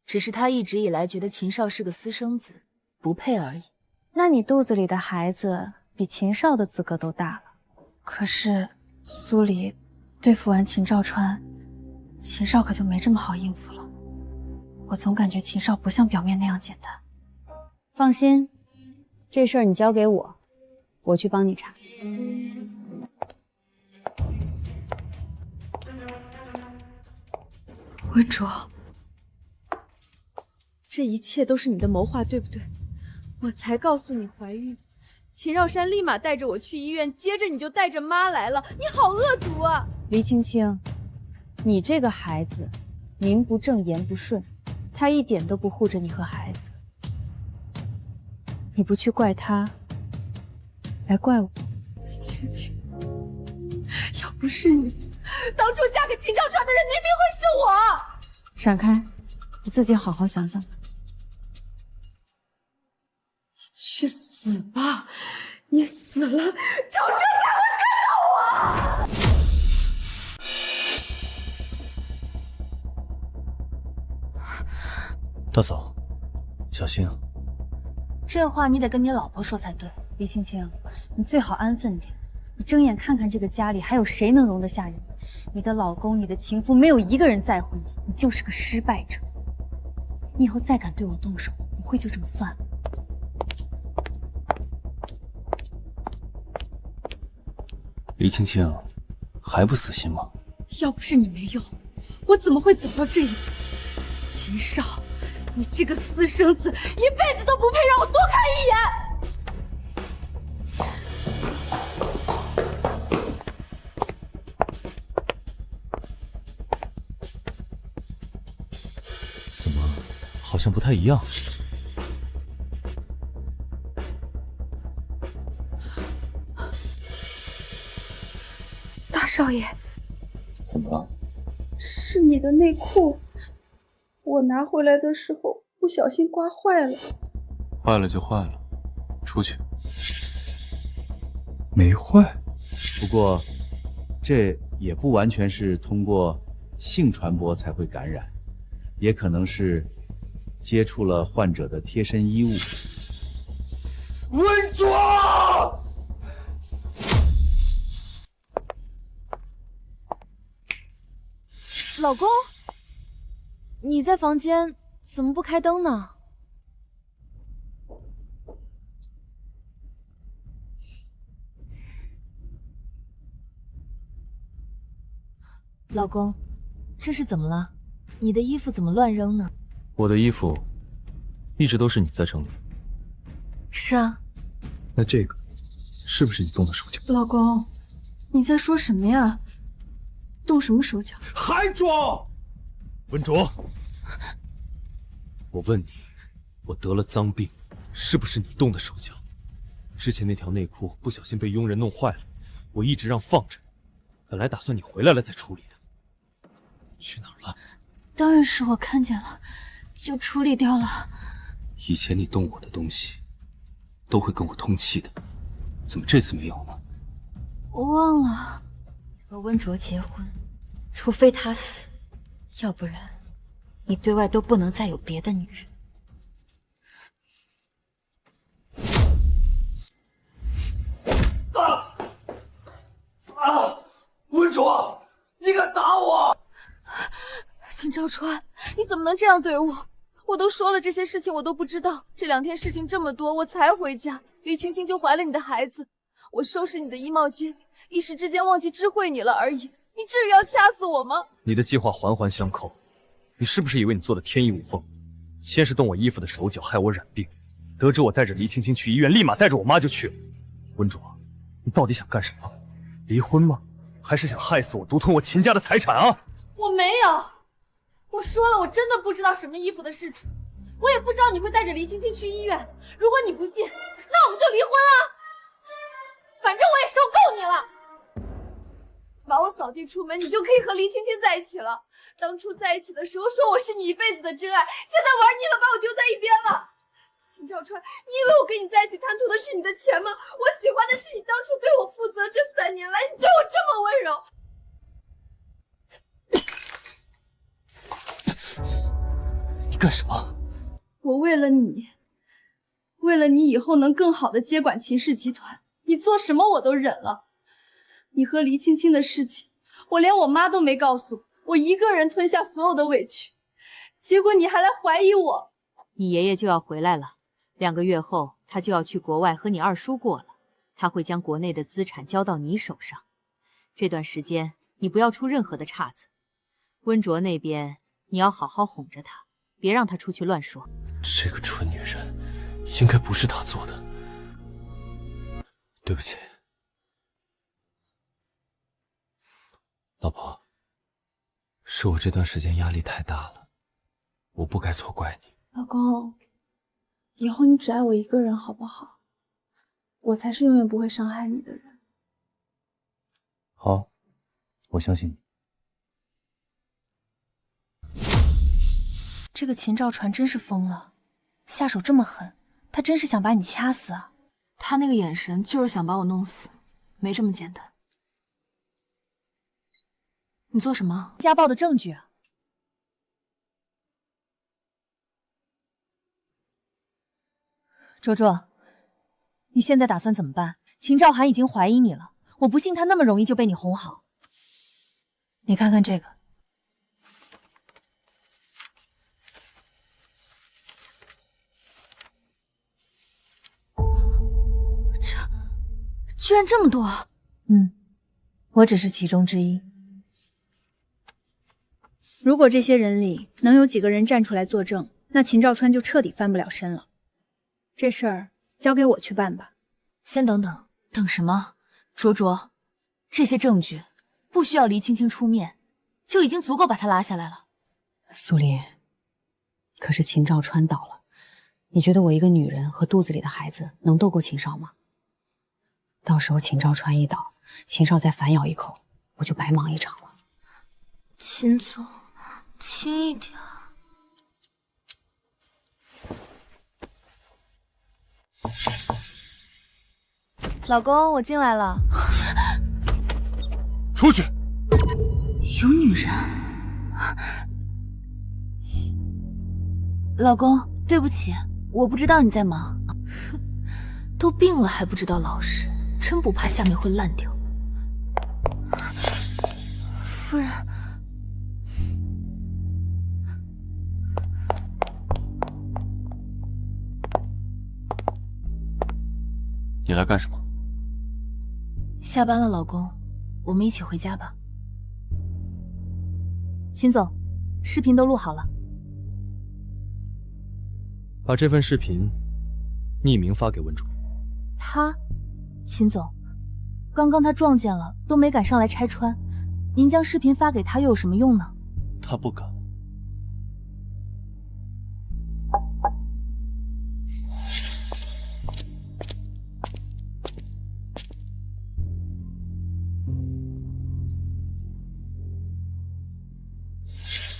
只是他一直以来觉得秦少是个私生子，不配而已。那你肚子里的孩子比秦少的资格都大了。可是苏黎对付完秦兆川，秦少可就没这么好应付了。我总感觉秦少不像表面那样简单。放心，这事儿你交给我，我去帮你查。温卓，这一切都是你的谋划，对不对？我才告诉你怀孕，秦绕山立马带着我去医院，接着你就带着妈来了，你好恶毒啊！黎青青，你这个孩子，名不正言不顺，他一点都不护着你和孩子。你不去怪他，来怪我。黎青青，要不是你，当初嫁给秦兆川的人明明会是我。闪开，你自己好好想想。去死吧！你死了，赵川才会看到我。大嫂，小心啊！这话你得跟你老婆说才对。李青青，你最好安分点。你睁眼看看这个家里还有谁能容得下你？你的老公、你的情夫，没有一个人在乎你，你就是个失败者。你以后再敢对我动手，不会就这么算了。黎青青，还不死心吗？要不是你没用，我怎么会走到这一步？秦少，你这个私生子，一辈子都不配让我多看一眼。怎么好像不太一样？大少爷，怎么了？是你的内裤，我拿回来的时候不小心刮坏了。坏了就坏了，出去。没坏，不过这也不完全是通过性传播才会感染，也可能是接触了患者的贴身衣物。温卓，老公，你在房间怎么不开灯呢？老公，这是怎么了？你的衣服怎么乱扔呢？我的衣服一直都是你在整理。是啊。那这个是不是你动的手脚？老公，你在说什么呀？动什么手脚？还装！文卓，我问你，我得了脏病，是不是你动的手脚？之前那条内裤不小心被佣人弄坏了，我一直让放着，本来打算你回来了再处理的。去哪儿了？当然是我看见了，就处理掉了。以前你动我的东西，都会跟我通气的，怎么这次没有呢？我忘了。和温卓结婚，除非他死，要不然你对外都不能再有别的女人。温卓，你敢打我！秦兆川，你怎么能这样对我？我都说了这些事情，我都不知道。这2天事情这么多，我才回家，李青青就怀了你的孩子。我收拾你的衣帽间，一时之间忘记知会你了而已。你至于要掐死我吗？你的计划环环相扣，你是不是以为你做的天衣无缝？先是动我衣服的手脚，害我染病，得知我带着黎青青去医院，立马带着我妈就去了。温卓，你到底想干什么？离婚吗？还是想害死我，独吞我秦家的财产啊？我没有，我说了，我真的不知道什么衣服的事情，我也不知道你会带着黎青青去医院。如果你不信，那我们就离婚啊！反正我也受够你了。把我扫地出门，你就可以和黎青青在一起了。当初在一起的时候说我是你一辈子的真爱，现在玩腻了，把我丢在一边了。秦兆川，你以为我跟你在一起贪图的是你的钱吗？我喜欢的是你当初对我负责，这3年来你对我这么温柔。你干什么？我为了你，为了你以后能更好的接管秦氏集团，你做什么我都忍了。你和黎青青的事情，我连我妈都没告诉我一个人吞下所有的委屈，结果你还来怀疑我。你爷爷就要回来了，2个月后他就要去国外和你二叔过了，他会将国内的资产交到你手上。这段时间你不要出任何的岔子。温卓那边你要好好哄着他，别让他出去乱说。这个蠢女人，应该不是他做的，对不起，老婆，是我这段时间压力太大了，我不该错怪你。老公，以后你只爱我一个人好不好？我才是永远不会伤害你的人。好，我相信你。这个秦兆传真是疯了，下手这么狠，他真是想把你掐死啊！他那个眼神就是想把我弄死，没这么简单。你做什么？家暴的证据啊！卓卓，你现在打算怎么办？秦兆涵已经怀疑你了，我不信他那么容易就被你哄好。你看看这个。居然这么多！我只是其中之一。如果这些人里能有几个人站出来作证，那秦兆川就彻底翻不了身了。这事儿交给我去办吧。先等等，等什么？卓卓，这些证据不需要黎青青出面，就已经足够把他拉下来了。苏黎，可是秦兆川倒了，你觉得我一个女人和肚子里的孩子能斗过秦少吗？到时候秦兆川一倒，秦少再反咬一口，我就白忙一场了。秦总，轻一点。老公，我进来了。出去！有女人。老公，对不起，我不知道你在忙。都病了还不知道老实，真不怕下面会烂掉。夫人，你来干什么？下班了，老公，我们一起回家吧。秦总，视频都录好了。把这份视频匿名发给温主。他，秦总，刚刚他撞见了，都没敢上来拆穿，您将视频发给他又有什么用呢？他不敢。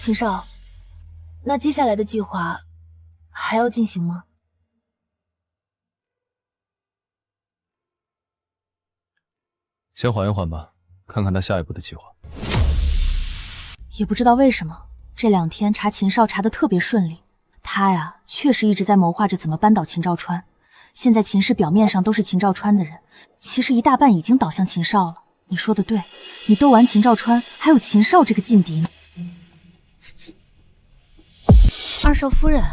秦少，那接下来的计划还要进行吗？先缓一缓吧，看看他下一步的计划。也不知道为什么，这2天查秦少查得特别顺利。他呀，确实一直在谋划着怎么扳倒秦兆川。现在秦氏表面上都是秦兆川的人，其实一大半已经倒向秦少了。你说的对，你斗完秦兆川，还有秦少这个劲敌呢。二少夫人，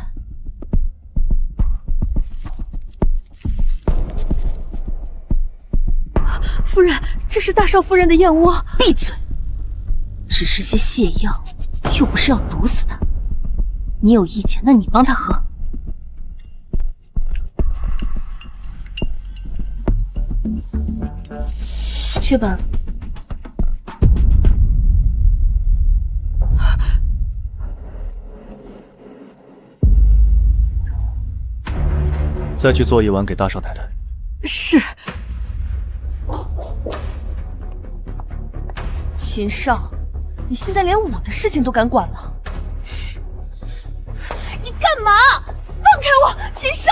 夫人，这是大少夫人的燕窝。闭嘴！只是些泻药，又不是要毒死他。你有意见，那你帮他喝。去吧。再去做一碗给大少太太。是。秦少，你现在连我的事情都敢管了？你干嘛？放开我，秦少！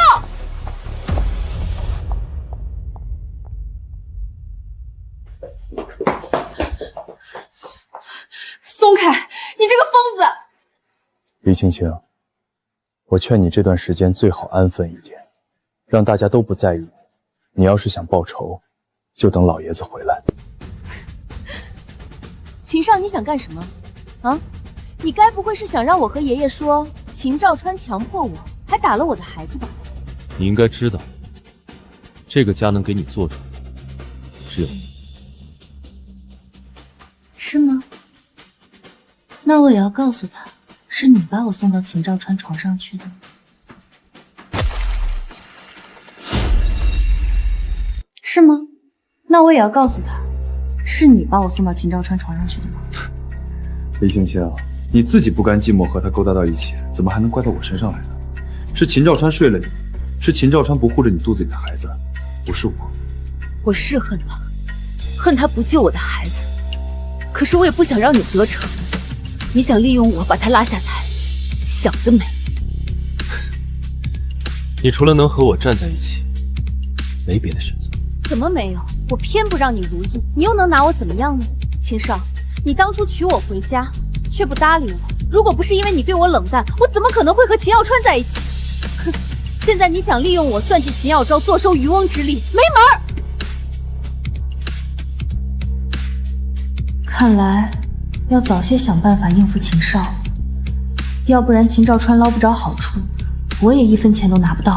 松开！你这个疯子！李青青，我劝你这段时间最好安分一点，让大家都不在意你。你要是想报仇，就等老爷子回来。秦少，你想干什么？啊？你该不会是想让我和爷爷说秦兆川强迫我，还打了我的孩子吧？你应该知道，这个家能给你做主的只有你。是吗？那我也要告诉他，是你把我送到秦兆川床上去的。是吗？那我也要告诉他，是你把我送到秦兆川床上去的吗？李青青，你自己不甘寂寞和他勾搭到一起，怎么还能怪到我身上来呢？是秦兆川睡了你，是秦兆川不护着你肚子里的孩子，不是我。我是恨他，恨他不救我的孩子，可是我也不想让你得逞。你想利用我把他拉下台，想得美！你除了能和我站在一起，没别的选择。怎么没有？我偏不让你如意，你又能拿我怎么样呢？秦少，你当初娶我回家，却不搭理我。如果不是因为你对我冷淡，我怎么可能会和秦耀川在一起？哼！现在你想利用我算计秦耀昭，坐收渔翁之利，没门儿！看来要早些想办法应付秦少，要不然秦兆川捞不着好处，我也一分钱都拿不到。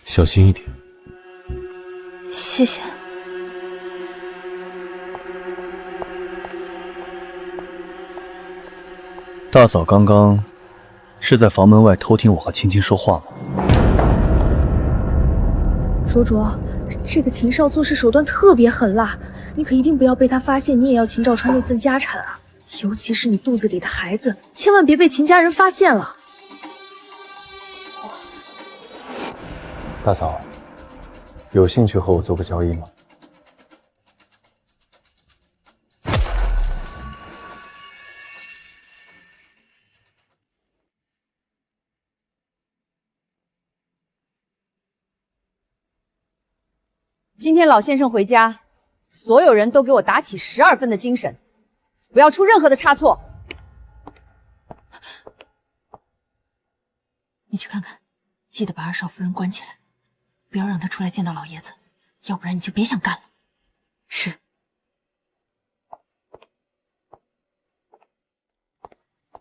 小心一点。谢谢。大嫂刚刚是在房门外偷听我和青青说话吗？卓卓，这个秦少做事手段特别狠辣，你可一定不要被他发现，你也要秦兆川那份家产啊！尤其是你肚子里的孩子，千万别被秦家人发现了。大嫂，有兴趣和我做个交易吗？今天老先生回家，所有人都给我打起12分的精神，不要出任何的差错。你去看看，记得把二少夫人关起来，不要让她出来见到老爷子，要不然你就别想干了。是。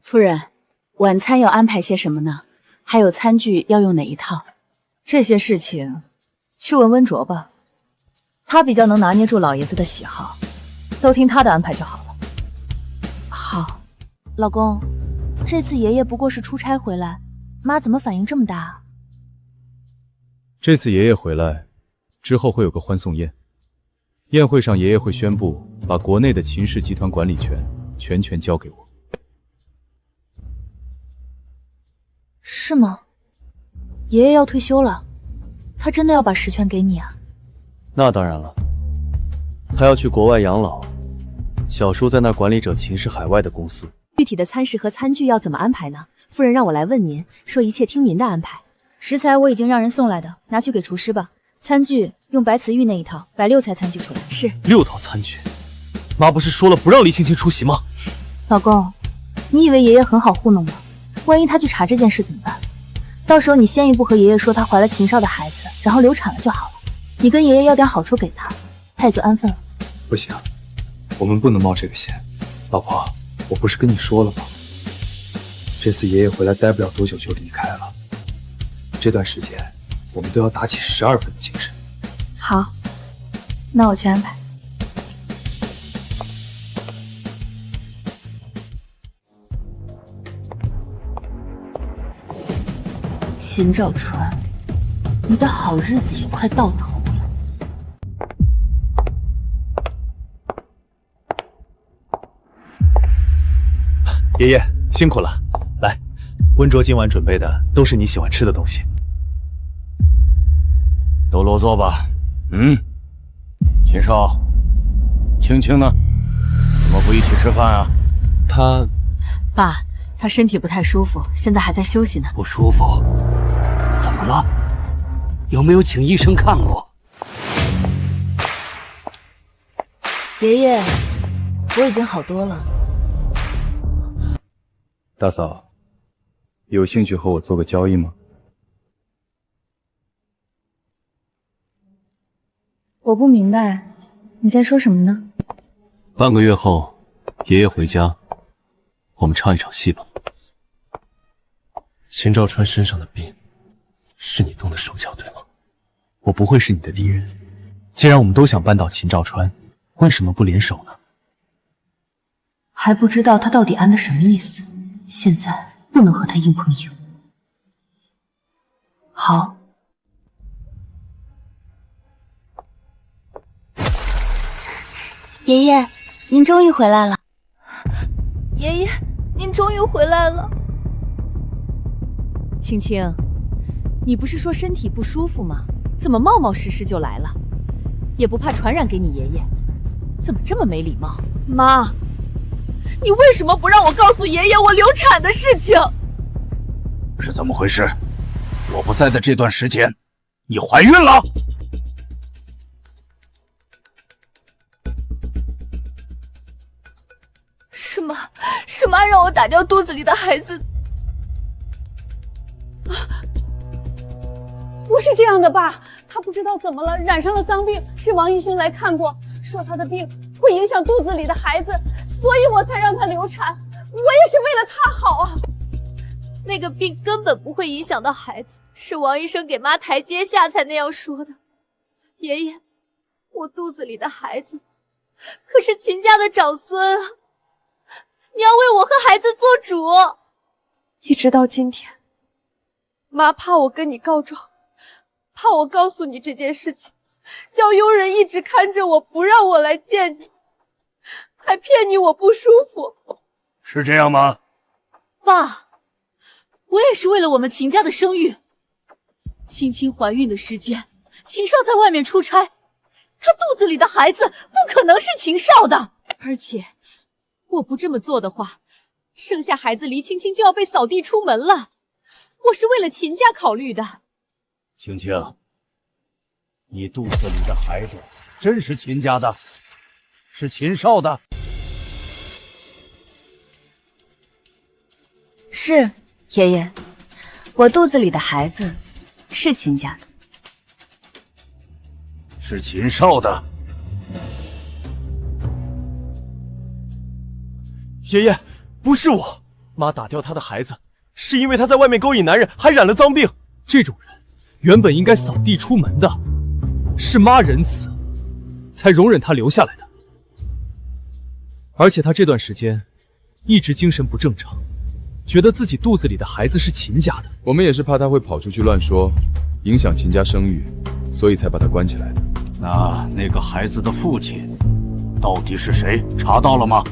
夫人，晚餐要安排些什么呢？还有餐具要用哪一套？这些事情去问温卓吧，他比较能拿捏住老爷子的喜好，都听他的安排就好了。好。老公，这次爷爷不过是出差回来，妈怎么反应这么大啊？这次爷爷回来之后会有个欢送宴，宴会上爷爷会宣布把国内的秦氏集团管理权全权交给我。是吗？爷爷要退休了，他真的要把实权给你啊？那当然了，他要去国外养老，小叔在那儿管理着秦氏海外的公司。具体的餐食和餐具要怎么安排呢？夫人让我来问您，说一切听您的安排。食材我已经让人送来的，拿去给厨师吧。餐具用白瓷玉那一套，摆6菜餐具出来。是。6套餐具？妈不是说了不让黎青青出席吗？老公，你以为爷爷很好糊弄吗？万一他去查这件事怎么办？到时候你先一步和爷爷说她怀了秦少的孩子，然后流产了就好了。你跟爷爷要点好处给他，他也就安分了。不行，我们不能冒这个险。老婆，我不是跟你说了吗？这次爷爷回来待不了多久就离开了，这段时间我们都要打起12分的精神。好，那我去安排。秦兆川，你的好日子也快到头了。爷爷辛苦了，来，温卓今晚准备的都是你喜欢吃的东西。都落座吧。秦少，青青呢？怎么不一起吃饭啊？爸，他身体不太舒服，现在还在休息呢。不舒服？怎么了？有没有请医生看过？爷爷，我已经好多了。大嫂，有兴趣和我做个交易吗？我不明白你在说什么呢？半个月后，爷爷回家，我们唱一场戏吧。秦兆川身上的病，是你动的手脚，对吗？我不会是你的敌人。既然我们都想扳倒秦兆川，为什么不联手呢？还不知道他到底安的什么意思，现在不能和他硬碰硬。好。爷爷，您终于回来了。爷爷，您终于回来了。青青，你不是说身体不舒服吗？怎么冒冒失失就来了？也不怕传染给你爷爷？怎么这么没礼貌？妈，你为什么不让我告诉爷爷我流产的事情？是怎么回事？我不在的这段时间，你怀孕了？是妈让我打掉肚子里的孩子。不是这样的，爸，他不知道怎么了，染上了脏病，是王医生来看过，说他的病会影响肚子里的孩子，所以我才让他流产。我也是为了他好啊。那个病根本不会影响到孩子，是王医生给妈台阶下才那样说的。爷爷，我肚子里的孩子可是秦家的长孙啊，你要为我和孩子做主。一直到今天，妈怕我跟你告状，怕我告诉你这件事情，叫佣人一直看着我，不让我来见你，还骗你我不舒服。是这样吗？爸，我也是为了我们秦家的声誉。青青怀孕的时间，秦少在外面出差，她肚子里的孩子不可能是秦少的。而且我不这么做的话，生下孩子黎青青就要被扫地出门了。我是为了秦家考虑的。青青，你肚子里的孩子真是秦家的，是秦少的？是，爷爷，我肚子里的孩子是秦家的。是秦少的。爷爷，不是我，妈打掉他的孩子，是因为他在外面勾引男人，还染了脏病。这种人原本应该扫地出门的，是妈仁慈，才容忍他留下来的。而且他这段时间一直精神不正常，觉得自己肚子里的孩子是秦家的。我们也是怕他会跑出去乱说，影响秦家声誉，所以才把他关起来的。那个孩子的父亲到底是谁？查到了吗？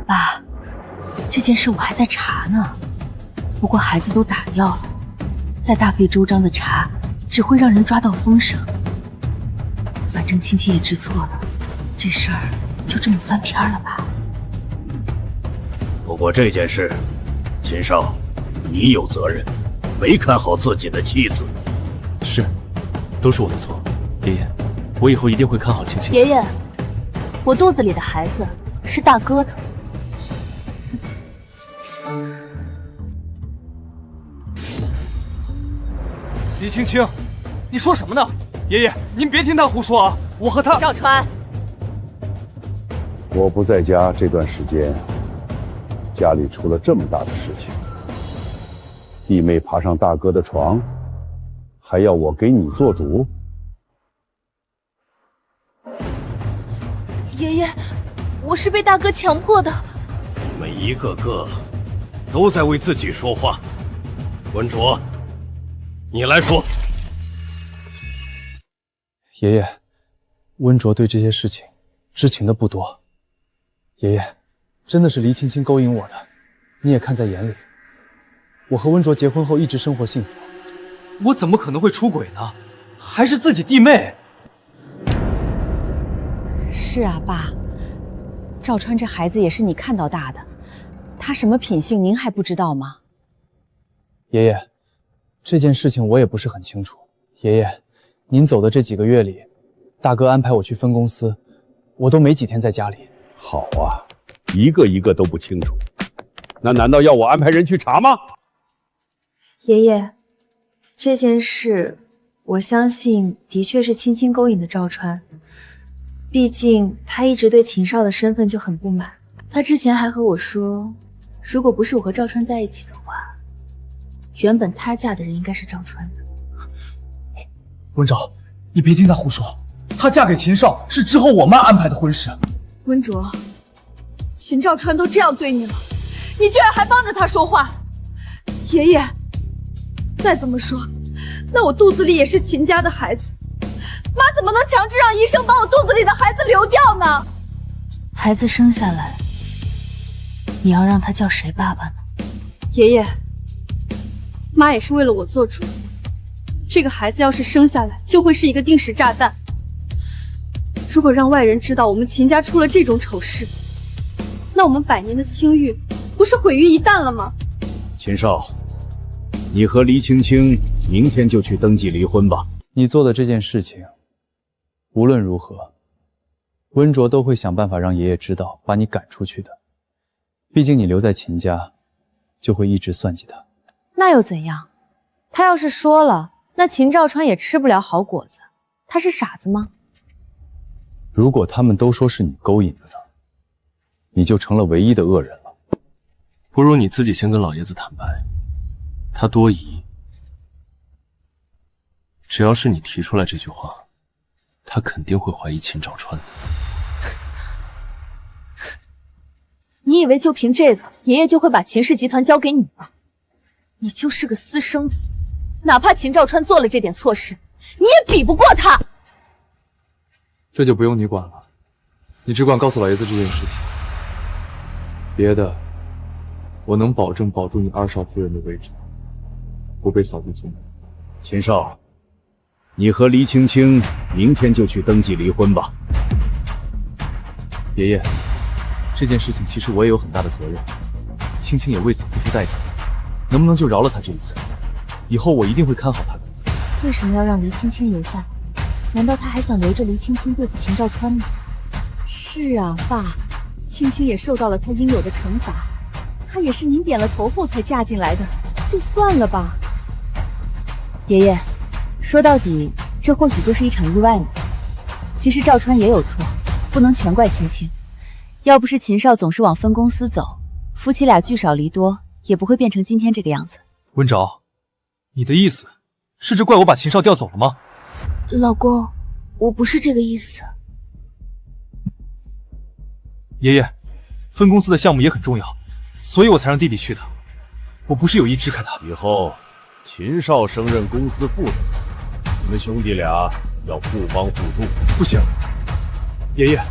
爸，这件事我还在查呢。不过孩子都打掉了，再大费周章的查，只会让人抓到风声。反正青青也知错了，这事儿就这么翻篇了吧。不过这件事，秦少，你有责任，没看好自己的妻子。是，都是我的错。爷爷，我以后一定会看好青青。爷爷，我肚子里的孩子是大哥的。李青青，你说什么呢？爷爷，您别听他胡说啊！我和他……赵川，我不在家这段时间，家里出了这么大的事情，弟妹爬上大哥的床，还要我给你做主？爷爷，我是被大哥强迫的。你们一个个都在为自己说话。文卓，你来说。爷爷，温卓对这些事情知情的不多。爷爷，真的是黎青青勾引我的，你也看在眼里。我和温卓结婚后一直生活幸福。我怎么可能会出轨呢？还是自己弟妹。是啊，爸，赵川这孩子也是你看到大的，他什么品性您还不知道吗？爷爷，这件事情我也不是很清楚。爷爷，您走的这几个月里，大哥安排我去分公司，我都没几天在家里。好啊，一个一个都不清楚，那难道要我安排人去查吗？爷爷，这件事我相信的确是青青勾引的赵川，毕竟他一直对秦少的身份就很不满。他之前还和我说，如果不是我和赵川在一起的话，原本他嫁的人应该是赵川的。温昭，你别听他胡说，她嫁给秦少是之后我妈安排的婚事。温卓，秦兆川都这样对你了，你居然还帮着他说话！爷爷，再怎么说，那我肚子里也是秦家的孩子，妈怎么能强制让医生把我肚子里的孩子流掉呢？孩子生下来，你要让他叫谁爸爸呢？爷爷，妈也是为了我做主。这个孩子要是生下来，就会是一个定时炸弹。如果让外人知道我们秦家出了这种丑事，那我们100年的清誉不是毁于一旦了吗？秦少，你和黎青青明天就去登记离婚吧。你做的这件事情，无论如何，温卓都会想办法让爷爷知道，把你赶出去的。毕竟你留在秦家，就会一直算计他。那又怎样？他要是说了，那秦兆川也吃不了好果子。他是傻子吗？如果他们都说是你勾引的呢，你就成了唯一的恶人了。不如你自己先跟老爷子坦白，他多疑。只要是你提出来这句话，他肯定会怀疑秦兆川的。你以为就凭这个，爷爷就会把秦氏集团交给你吗？你就是个私生子，哪怕秦兆川做了这点错事，你也比不过他。这就不用你管了，你只管告诉老爷子这件事情。别的，我能保证保住你2少夫人的位置，不被扫地出门。秦少，你和黎青青明天就去登记离婚吧。爷爷，这件事情其实我也有很大的责任，青青也为此付出代价，能不能就饶了她这一次？以后我一定会看好她的。为什么要让黎青青留下？难道他还想留着黎青青对付秦兆川吗？是啊，爸，青青也受到了她应有的惩罚，她也是您点了头后才嫁进来的，就算了吧。爷爷，说到底，这或许就是一场意外呢。其实赵川也有错，不能全怪青青。要不是秦少总是往分公司走，夫妻俩聚少离多，也不会变成今天这个样子。温昭，你的意思是这怪我把秦少调走了吗？老公，我不是这个意思。爷爷，分公司的项目也很重要，所以我才让弟弟去的。我不是有意支开他。以后秦少升任公司副总，你们兄弟俩要互帮互助。不行，爷爷，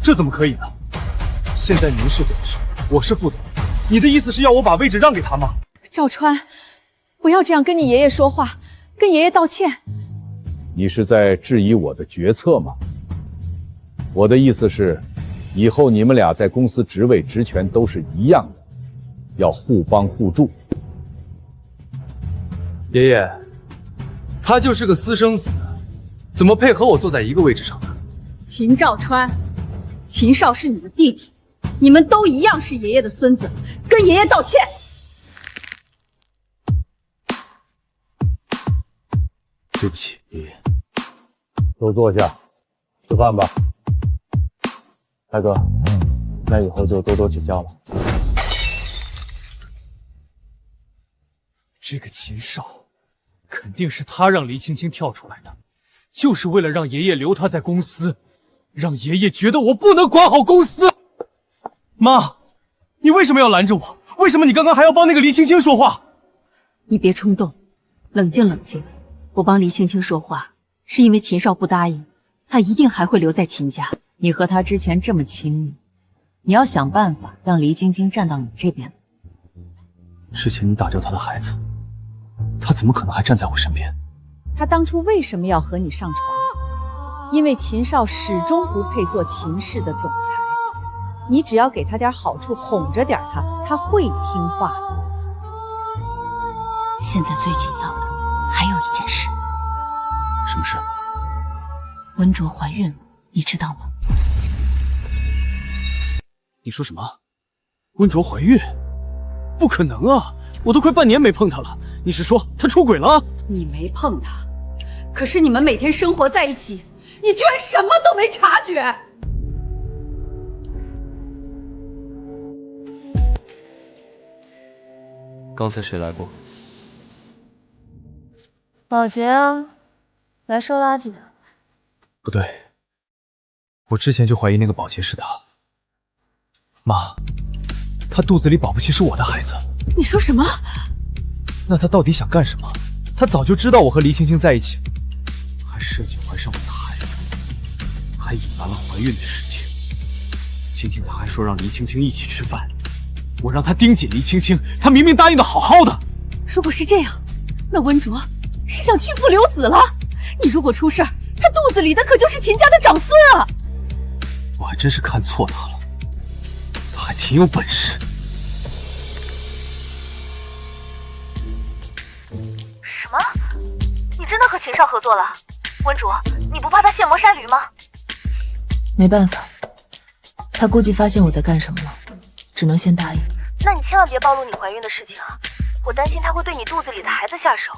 这怎么可以呢？现在您是董事，我是副总，你的意思是要我把位置让给他吗？赵川，不要这样跟你爷爷说话，跟爷爷道歉。你是在质疑我的决策吗？我的意思是，以后你们俩在公司职位职权都是一样的，要互帮互助。爷爷，他就是个私生子，怎么配和我坐在一个位置上呢？秦兆川，秦少是你的弟弟，你们都一样是爷爷的孙子，跟爷爷道歉。对不起，爷爷。都坐下，吃饭吧。大哥，那以后就多多指教了。这个秦少，肯定是他让黎青青跳出来的，就是为了让爷爷留他在公司，让爷爷觉得我不能管好公司。妈，你为什么要拦着我？为什么你刚刚还要帮那个黎青青说话？你别冲动，冷静冷静。我帮黎青青说话，是因为秦少不答应，他一定还会留在秦家。你和他之前这么亲密，你要想办法让黎晶晶站到你这边。之前你打掉他的孩子，他怎么可能还站在我身边？他当初为什么要和你上床？因为秦少始终不配做秦氏的总裁。你只要给他点好处，哄着点他，他会听话的。现在最紧要的还有一件事。什么事？温卓怀孕了，你知道吗？你说什么？温卓怀孕？不可能啊！我都快半年没碰她了。你是说她出轨了？你没碰她，可是你们每天生活在一起，你居然什么都没察觉。刚才谁来过？保洁啊，来收垃圾的。不对，我之前就怀疑那个保洁是他。妈，他肚子里保不齐是我的孩子。你说什么？那他到底想干什么？他早就知道我和黎青青在一起，还设计怀上我的孩子，还隐瞒了怀孕的事情。今天他还说让黎青青一起吃饭，我让他盯紧黎青青，他明明答应的好好的。如果是这样，那温卓是想去父留子了。你如果出事儿，他肚子里的可就是秦家的长孙啊！我还真是看错他了，他还挺有本事。什么？你真的和秦少合作了？温卓，你不怕他卸磨杀驴吗？没办法，他估计发现我在干什么了，只能先答应。那你千万别暴露你怀孕的事情啊！我担心他会对你肚子里的孩子下手。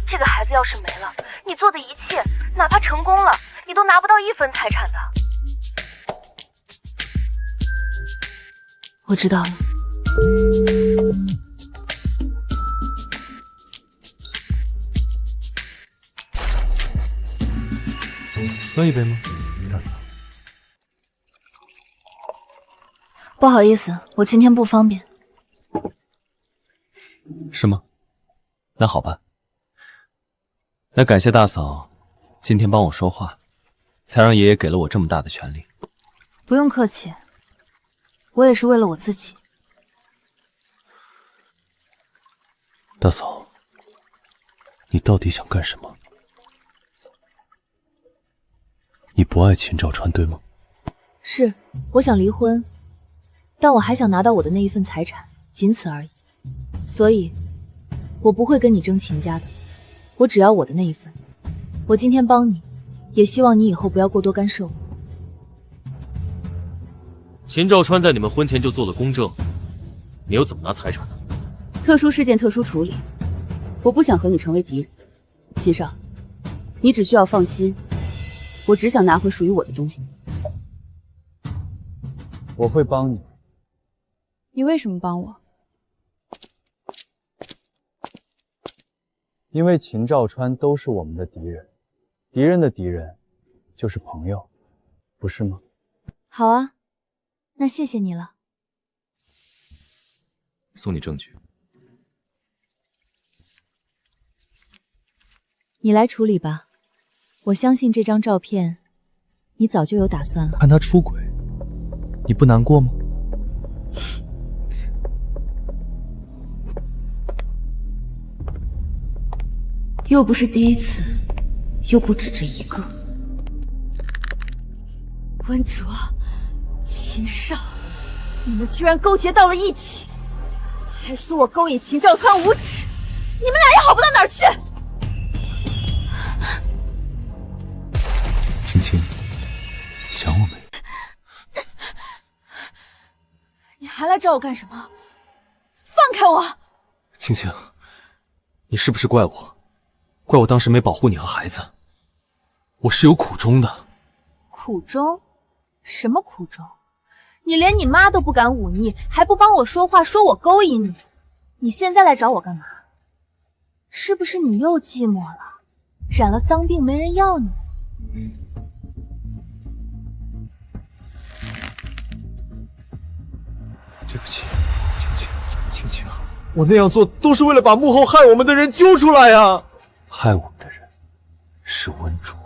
这个孩子要是没了，你做的一切，哪怕成功了，你都拿不到1分财产的。我知道了。喝一杯吗，大嫂？不好意思，我今天不方便。是吗？那好吧。那感谢大嫂今天帮我说话，才让爷爷给了我这么大的权利。不用客气，我也是为了我自己。大嫂，你到底想干什么？你不爱秦兆川，对吗？是，我想离婚，但我还想拿到我的那一份财产，仅此而已。所以，我不会跟你争秦家的，我只要我的那一份。我今天帮你，也希望你以后不要过多干涉我。秦兆川在你们婚前就做了公证，你又怎么拿财产呢？特殊事件特殊处理，我不想和你成为敌人。秦少，你只需要放心，我只想拿回属于我的东西。我会帮你。你为什么帮我？因为秦兆川都是我们的敌人，敌人的敌人就是朋友，不是吗？好啊，那谢谢你了。送你证据。你来处理吧，我相信这张照片，你早就有打算了。看他出轨，你不难过吗？又不是第一次，又不止这一个。温卓、秦少，你们居然勾结到了一起，还说我勾引秦兆川无耻，你们俩也好不到哪儿去。青青，想我没？你还来找我干什么？放开我！青青，你是不是怪我？怪我当时没保护你和孩子，我是有苦衷的。苦衷？什么苦衷？你连你妈都不敢忤逆，还不帮我说话，说我勾引你。你现在来找我干嘛？是不是你又寂寞了，染了脏病没人要你？对不起，青青，青青，我那样做都是为了把幕后害我们的人揪出来呀！害我们的人是温卓。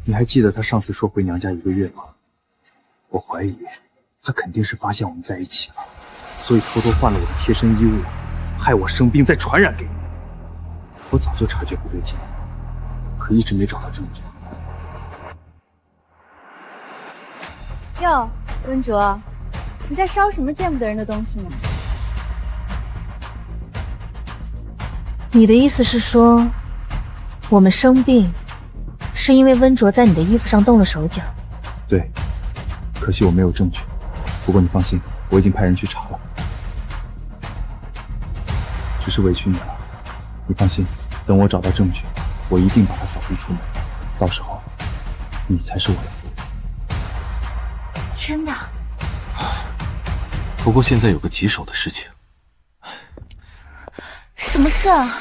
你还记得他上次说回娘家1个月吗？我怀疑他肯定是发现我们在一起了，所以偷偷换了我的贴身衣物，害我生病再传染给你。我早就察觉不对劲，可一直没找到证据。哟，温卓，你在烧什么见不得人的东西呢？你的意思是说，我们生病是因为温卓在你的衣服上动了手脚？对，可惜我没有证据。不过你放心，我已经派人去查了。只是委屈你了，你放心，等我找到证据，我一定把他扫地出门。到时候，你才是我的夫人。真的？不过现在有个棘手的事情。什么事啊？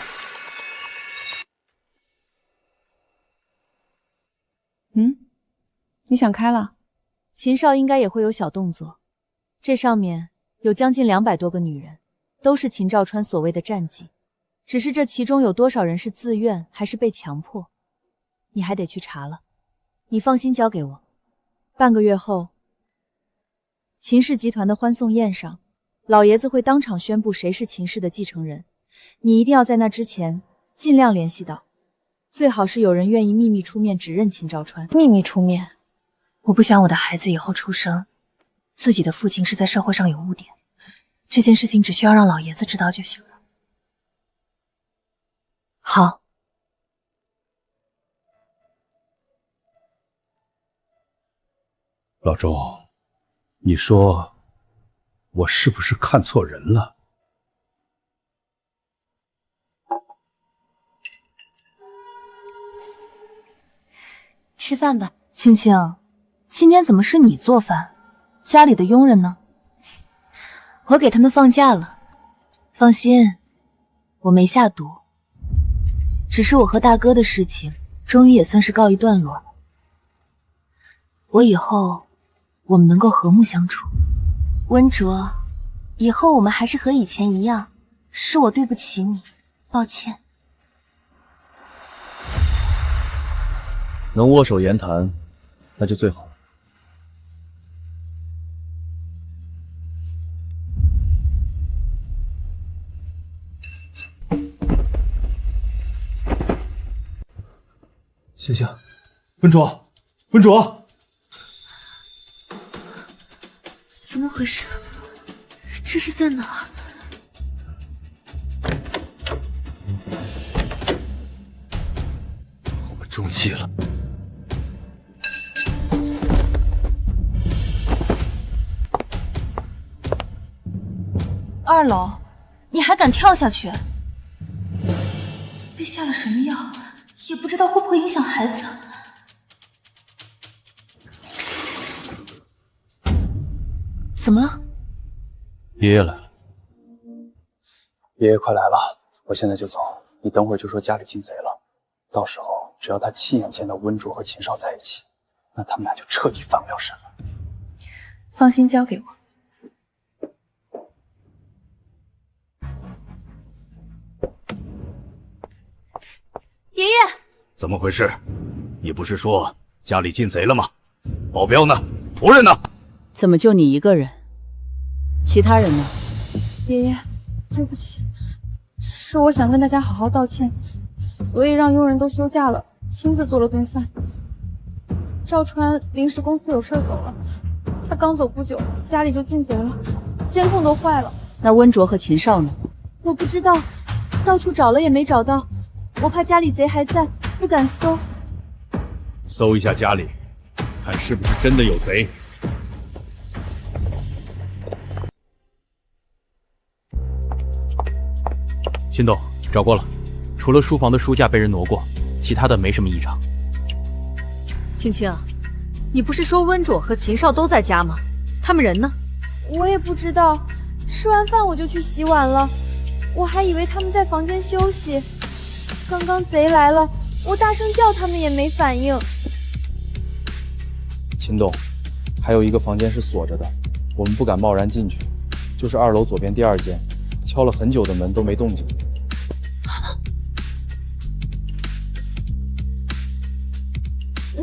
你想开了？秦少应该也会有小动作。这上面有将近200多个女人，都是秦兆川所谓的战绩。只是这其中有多少人是自愿还是被强迫，你还得去查了。你放心交给我，半个月后，秦氏集团的欢送宴上，老爷子会当场宣布谁是秦氏的继承人。你一定要在那之前尽量联系到，最好是有人愿意秘密出面指认秦兆川。秘密出面？我不想我的孩子以后出生，自己的父亲是在社会上有污点。这件事情只需要让老爷子知道就行了。好。老周，你说我是不是看错人了？吃饭吧。青青，今天怎么是你做饭？家里的佣人呢？我给他们放假了。放心，我没下毒。只是我和大哥的事情，终于也算是告一段落了。我以后我们能够和睦相处。温卓，以后我们还是和以前一样，是我对不起你，抱歉。能握手言谈，那就最好了。醒醒，温卓，温卓，怎么回事？这是在哪儿？我们中计了。2楼，你还敢跳下去？被下了什么药？也不知道会不会影响孩子。怎么了？爷爷来了。爷爷快来了，我现在就走。你等会儿就说家里进贼了，到时候只要他亲眼见到温卓和秦少在一起，那他们俩就彻底翻不了身了。放心交给我。爷爷，怎么回事？你不是说家里进贼了吗？保镖呢？仆人呢？怎么就你一个人？其他人呢？爷爷，对不起，是我想跟大家好好道歉，所以让佣人都休假了，亲自做了顿饭。赵川临时公司有事走了，他刚走不久，家里就进贼了，监控都坏了。那温卓和秦少呢？我不知道，到处找了也没找到，我怕家里贼还在，不敢搜。搜一下家里，看是不是真的有贼。秦董，找过了，除了书房的书架被人挪过，其他的没什么异常。青青，你不是说温卓和秦少都在家吗？他们人呢？我也不知道，吃完饭我就去洗碗了，我还以为他们在房间休息。刚刚贼来了，我大声叫他们也没反应。秦董，还有一个房间是锁着的，我们不敢贸然进去，就是2楼左边第2间，敲了很久的门都没动静。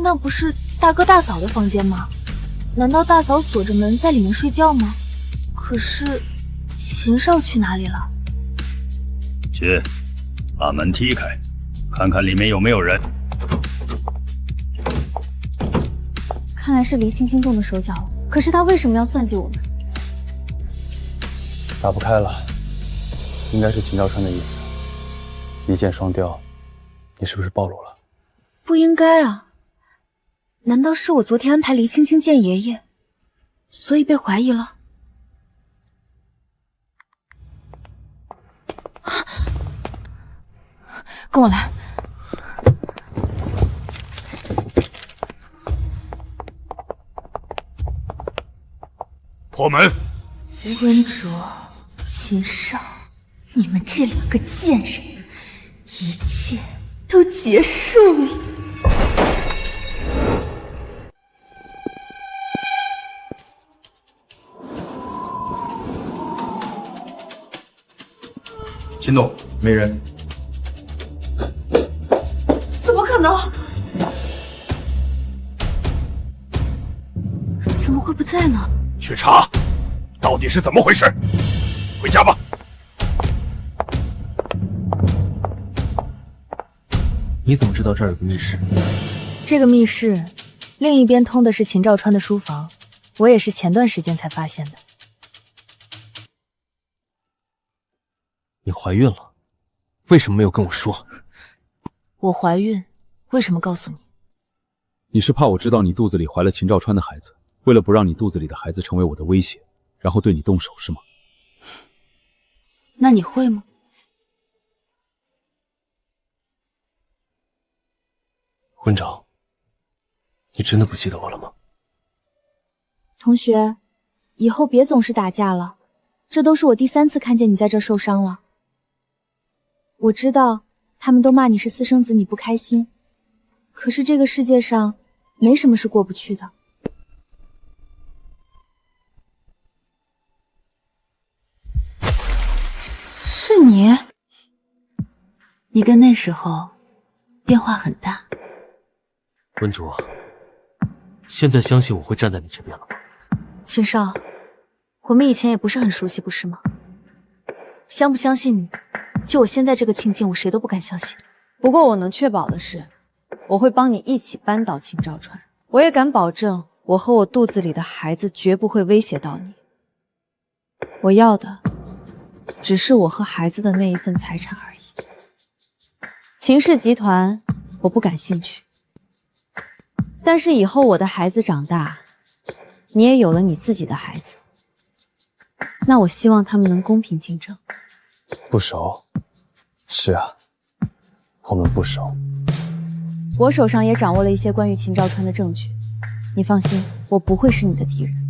那不是大哥大嫂的房间吗？难道大嫂锁着门在里面睡觉吗？可是秦少去哪里了？去，把门踢开，看看里面有没有人。看来是黎青青动的手脚了，可是他为什么要算计我们？打不开了，应该是秦兆川的意思。一箭双雕，你是不是暴露了？不应该啊！难道是我昨天安排黎青青见爷爷，所以被怀疑了？跟我来。破门！温卓、秦少，你们这2个贱人，一切都结束了。秦总，没人。怎么可能？怎么会不在呢？去查，到底是怎么回事？回家吧。你怎么知道这儿有个密室？这个密室另一边通的是秦兆川的书房，我也是前段时间才发现的。你怀孕了，为什么没有跟我说？我怀孕，为什么告诉你？你是怕我知道你肚子里怀了秦兆川的孩子，为了不让你肚子里的孩子成为我的威胁，然后对你动手是吗？那你会吗？温昭，你真的不记得我了吗？同学，以后别总是打架了，这都是我第3次看见你在这受伤了。我知道他们都骂你是私生子，你不开心，可是这个世界上没什么是过不去的。是你？你跟那时候变化很大。温卓，现在相信我会站在你这边了吗？秦少，我们以前也不是很熟悉，不是吗？相不相信你，就我现在这个情境，我谁都不敢相信。不过我能确保的是，我会帮你一起扳倒秦兆川。我也敢保证，我和我肚子里的孩子绝不会威胁到你。我要的只是我和孩子的那一份财产而已。秦氏集团我不感兴趣，但是以后我的孩子长大，你也有了你自己的孩子，那我希望他们能公平竞争。不熟，是啊，我们不熟。我手上也掌握了一些关于秦兆川的证据，你放心，我不会是你的敌人。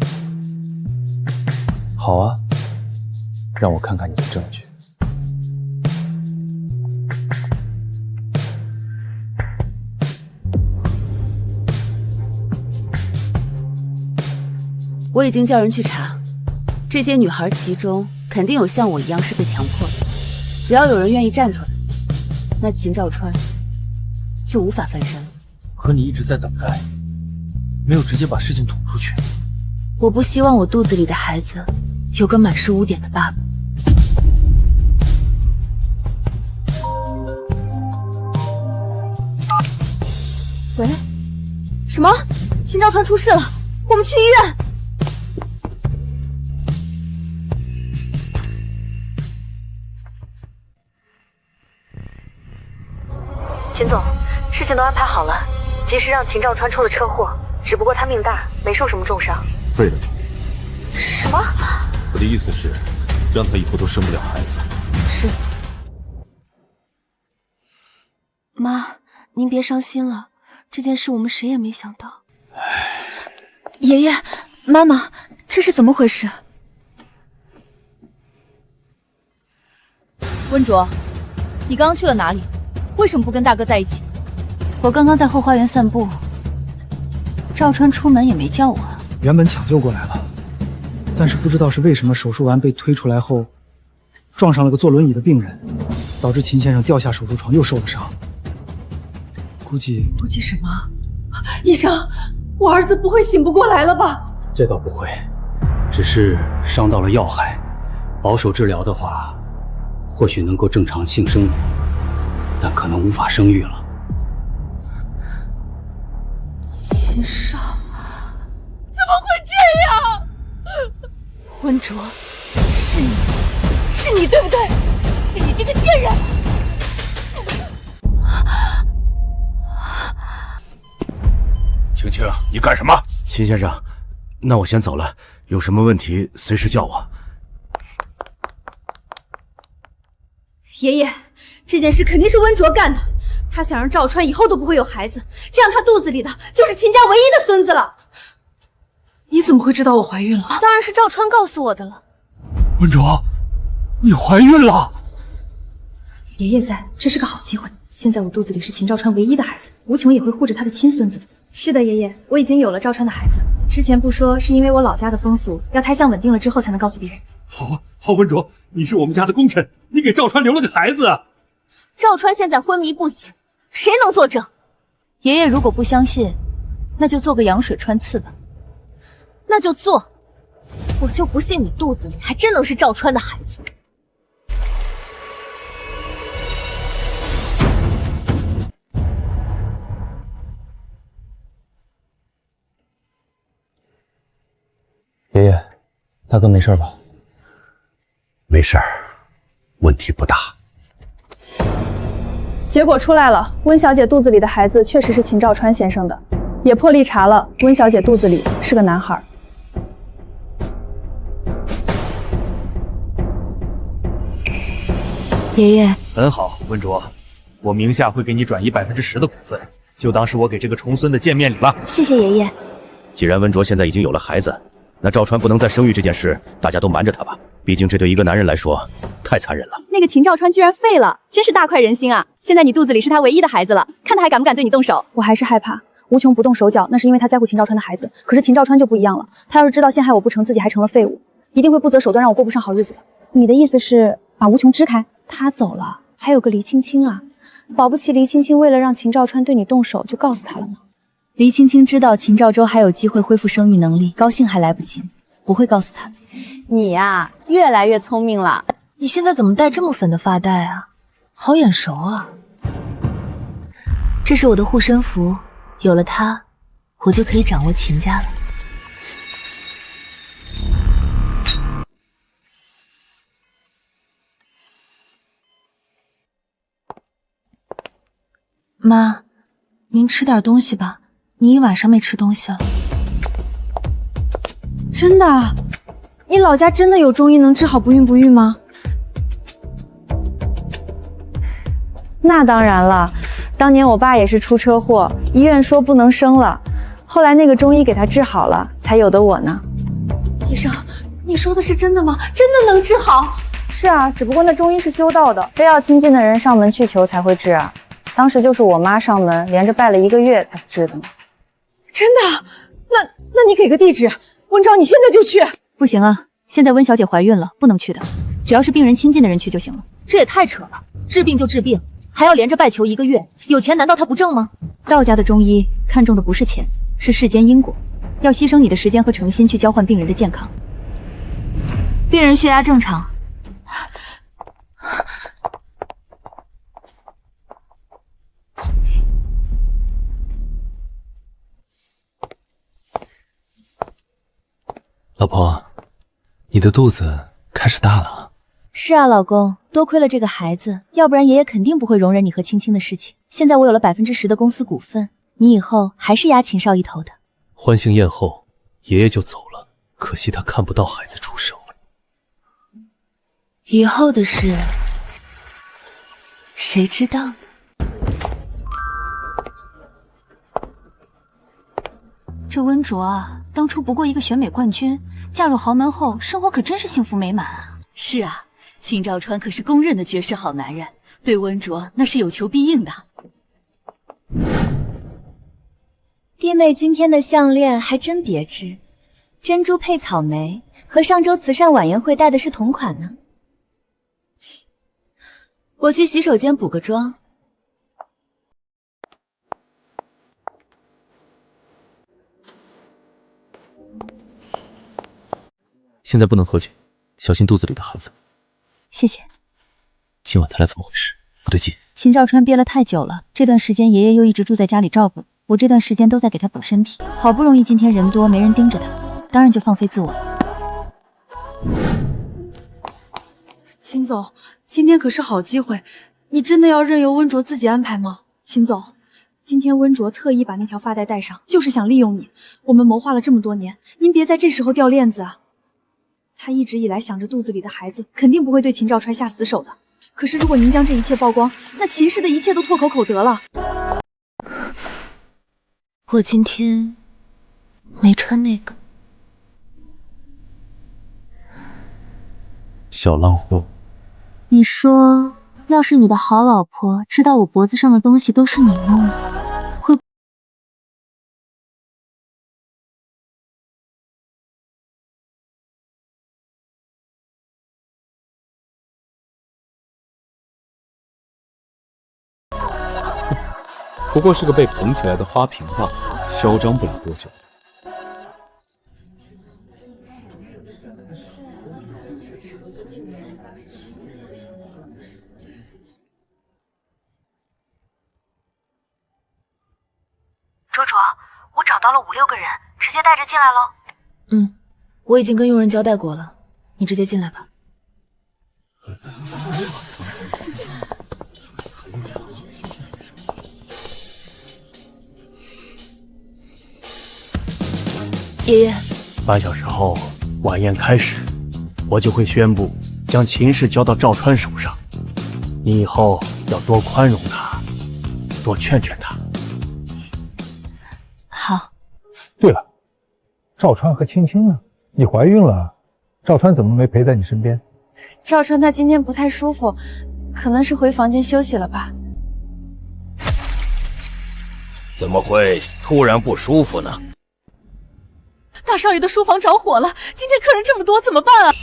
好啊，让我看看你的证据。我已经叫人去查，这些女孩其中肯定有像我一样是被强迫的。只要有人愿意站出来，那秦兆川就无法翻身了。可你一直在等待，没有直接把事情捅出去。我不希望我肚子里的孩子有个满是污点的爸爸。喂，什么？秦兆川出事了，我们去医院。秦总，事情都安排好了，及时让秦兆川出了车祸，只不过他命大，没受什么重伤。废了他。什么？我的意思是，让他以后都生不了孩子。是。妈，您别伤心了，这件事我们谁也没想到。爷爷，妈妈，这是怎么回事？温卓，你刚刚去了哪里？为什么不跟大哥在一起？我刚刚在后花园散步，赵川出门也没叫我。原本抢救过来了，但是不知道是为什么，手术完被推出来后，撞上了个坐轮椅的病人，导致秦先生掉下手术床又受了伤。估计什么？医生，我儿子不会醒不过来了吧？这倒不会，只是伤到了要害，保守治疗的话，或许能够正常性生活，但可能无法生育了。秦少，怎么会这样？温卓，是你对不对？是你这个贱人！青青，你干什么？秦先生，那我先走了，有什么问题随时叫我。爷爷，这件事肯定是温卓干的，他想让赵川以后都不会有孩子，这样他肚子里的就是秦家唯一的孙子了。你怎么会知道我怀孕了？当然是赵川告诉我的了。温卓，你怀孕了！爷爷在，这是个好机会。现在我肚子里是秦兆川唯一的孩子，无穷也会护着他的亲孙子的。是的，爷爷，我已经有了赵川的孩子。之前不说是因为我老家的风俗，要胎相稳定了之后才能告诉别人。郝文卓，你是我们家的功臣，你给赵川留了个孩子啊！赵川现在昏迷不醒，谁能作证？爷爷如果不相信，那就做个羊水穿刺吧。那就做，我就不信你肚子里还真能是赵川的孩子。爷爷，大哥没事吧？没事儿，问题不大。结果出来了，温小姐肚子里的孩子确实是秦兆川先生的，也破例查了，温小姐肚子里是个男孩。爷爷，很好，温卓，我名下会给你转移10%的股份，就当是我给这个重孙的见面礼吧。谢谢爷爷。既然温卓现在已经有了孩子，那赵川不能再生育这件事，大家都瞒着他吧。毕竟这对一个男人来说太残忍了。那个秦兆川居然废了，真是大快人心啊！现在你肚子里是他唯一的孩子了，看他还敢不敢对你动手？我还是害怕。无穷不动手脚，那是因为他在乎秦兆川的孩子。可是秦兆川就不一样了，他要是知道陷害我不成，自己还成了废物，一定会不择手段让我过不上好日子的。你的意思是把无穷支开？他走了，还有个黎青青啊，保不齐黎青青为了让秦兆川对你动手，就告诉他了呢。黎青青知道秦兆洲还有机会恢复生育能力，高兴还来不及，不会告诉他的。你呀，越来越聪明了。你现在怎么戴这么粉的发带啊？好眼熟啊！这是我的护身符，有了它，我就可以掌握秦家了。妈，您吃点东西吧，你一晚上没吃东西了。真的？你老家真的有中医能治好不孕不育吗？那当然了，当年我爸也是出车祸，医院说不能生了，后来那个中医给他治好了，才有的我呢。医生，你说的是真的吗？真的能治好？是啊，只不过那中医是修道的，非要亲近的人上门去求才会治啊。当时就是我妈上门，连着拜了1个月才治的呢。真的？那你给个地址，温昭，你现在就去。不行啊，现在温小姐怀孕了，不能去的，只要是病人亲近的人去就行了。这也太扯了，治病就治病，还要连着拜求1个月，有钱难道他不挣吗？道家的中医看重的不是钱，是世间因果，要牺牲你的时间和诚心去交换病人的健康。病人血压正常。老婆，你的肚子开始大了啊。是啊，老公，多亏了这个孩子，要不然爷爷肯定不会容忍你和青青的事情。现在我有了10%的公司股份，你以后还是压秦少一头的。欢庆宴后，爷爷就走了，可惜他看不到孩子出生了。以后的事，谁知道呢？这温卓啊，当初不过一个选美冠军，嫁入豪门后，生活可真是幸福美满啊。是啊，秦兆川可是公认的绝世好男人，对温卓那是有求必应的。弟妹今天的项链还真别致，珍珠配草莓，和上周慈善晚宴会戴的是同款呢。我去洗手间补个妆。现在不能喝酒，小心肚子里的孩子。谢谢。今晚他俩怎么回事？不对劲。秦兆川憋了太久了，这段时间爷爷又一直住在家里照顾，我这段时间都在给他补身体。好不容易今天人多没人盯着他，当然就放飞自我了。秦总，今天可是好机会，你真的要任由温卓自己安排吗？秦总，今天温卓特意把那条发带戴上，就是想利用你。我们谋划了这么多年，您别在这时候掉链子啊！他一直以来想着肚子里的孩子，肯定不会对秦兆川下死手的。可是如果您将这一切曝光，那秦氏的一切都唾口口得了。我今天没穿那个。小浪货，你说，要是你的好老婆知道我脖子上的东西都是你弄的，不过是个被捧起来的花瓶罢了，嚣张不了多久。卓卓，我找到了5、6个人，直接带着进来喽。我已经跟佣人交代过了，你直接进来吧。爷爷，半小时后晚宴开始，我就会宣布将秦氏交到赵川手上。你以后要多宽容他，多劝劝他。好。对了，赵川和青青呢？你怀孕了，赵川怎么没陪在你身边？赵川他今天不太舒服，可能是回房间休息了吧。怎么会突然不舒服呢？大少爷的书房着火了，今天客人这么多，怎么办啊？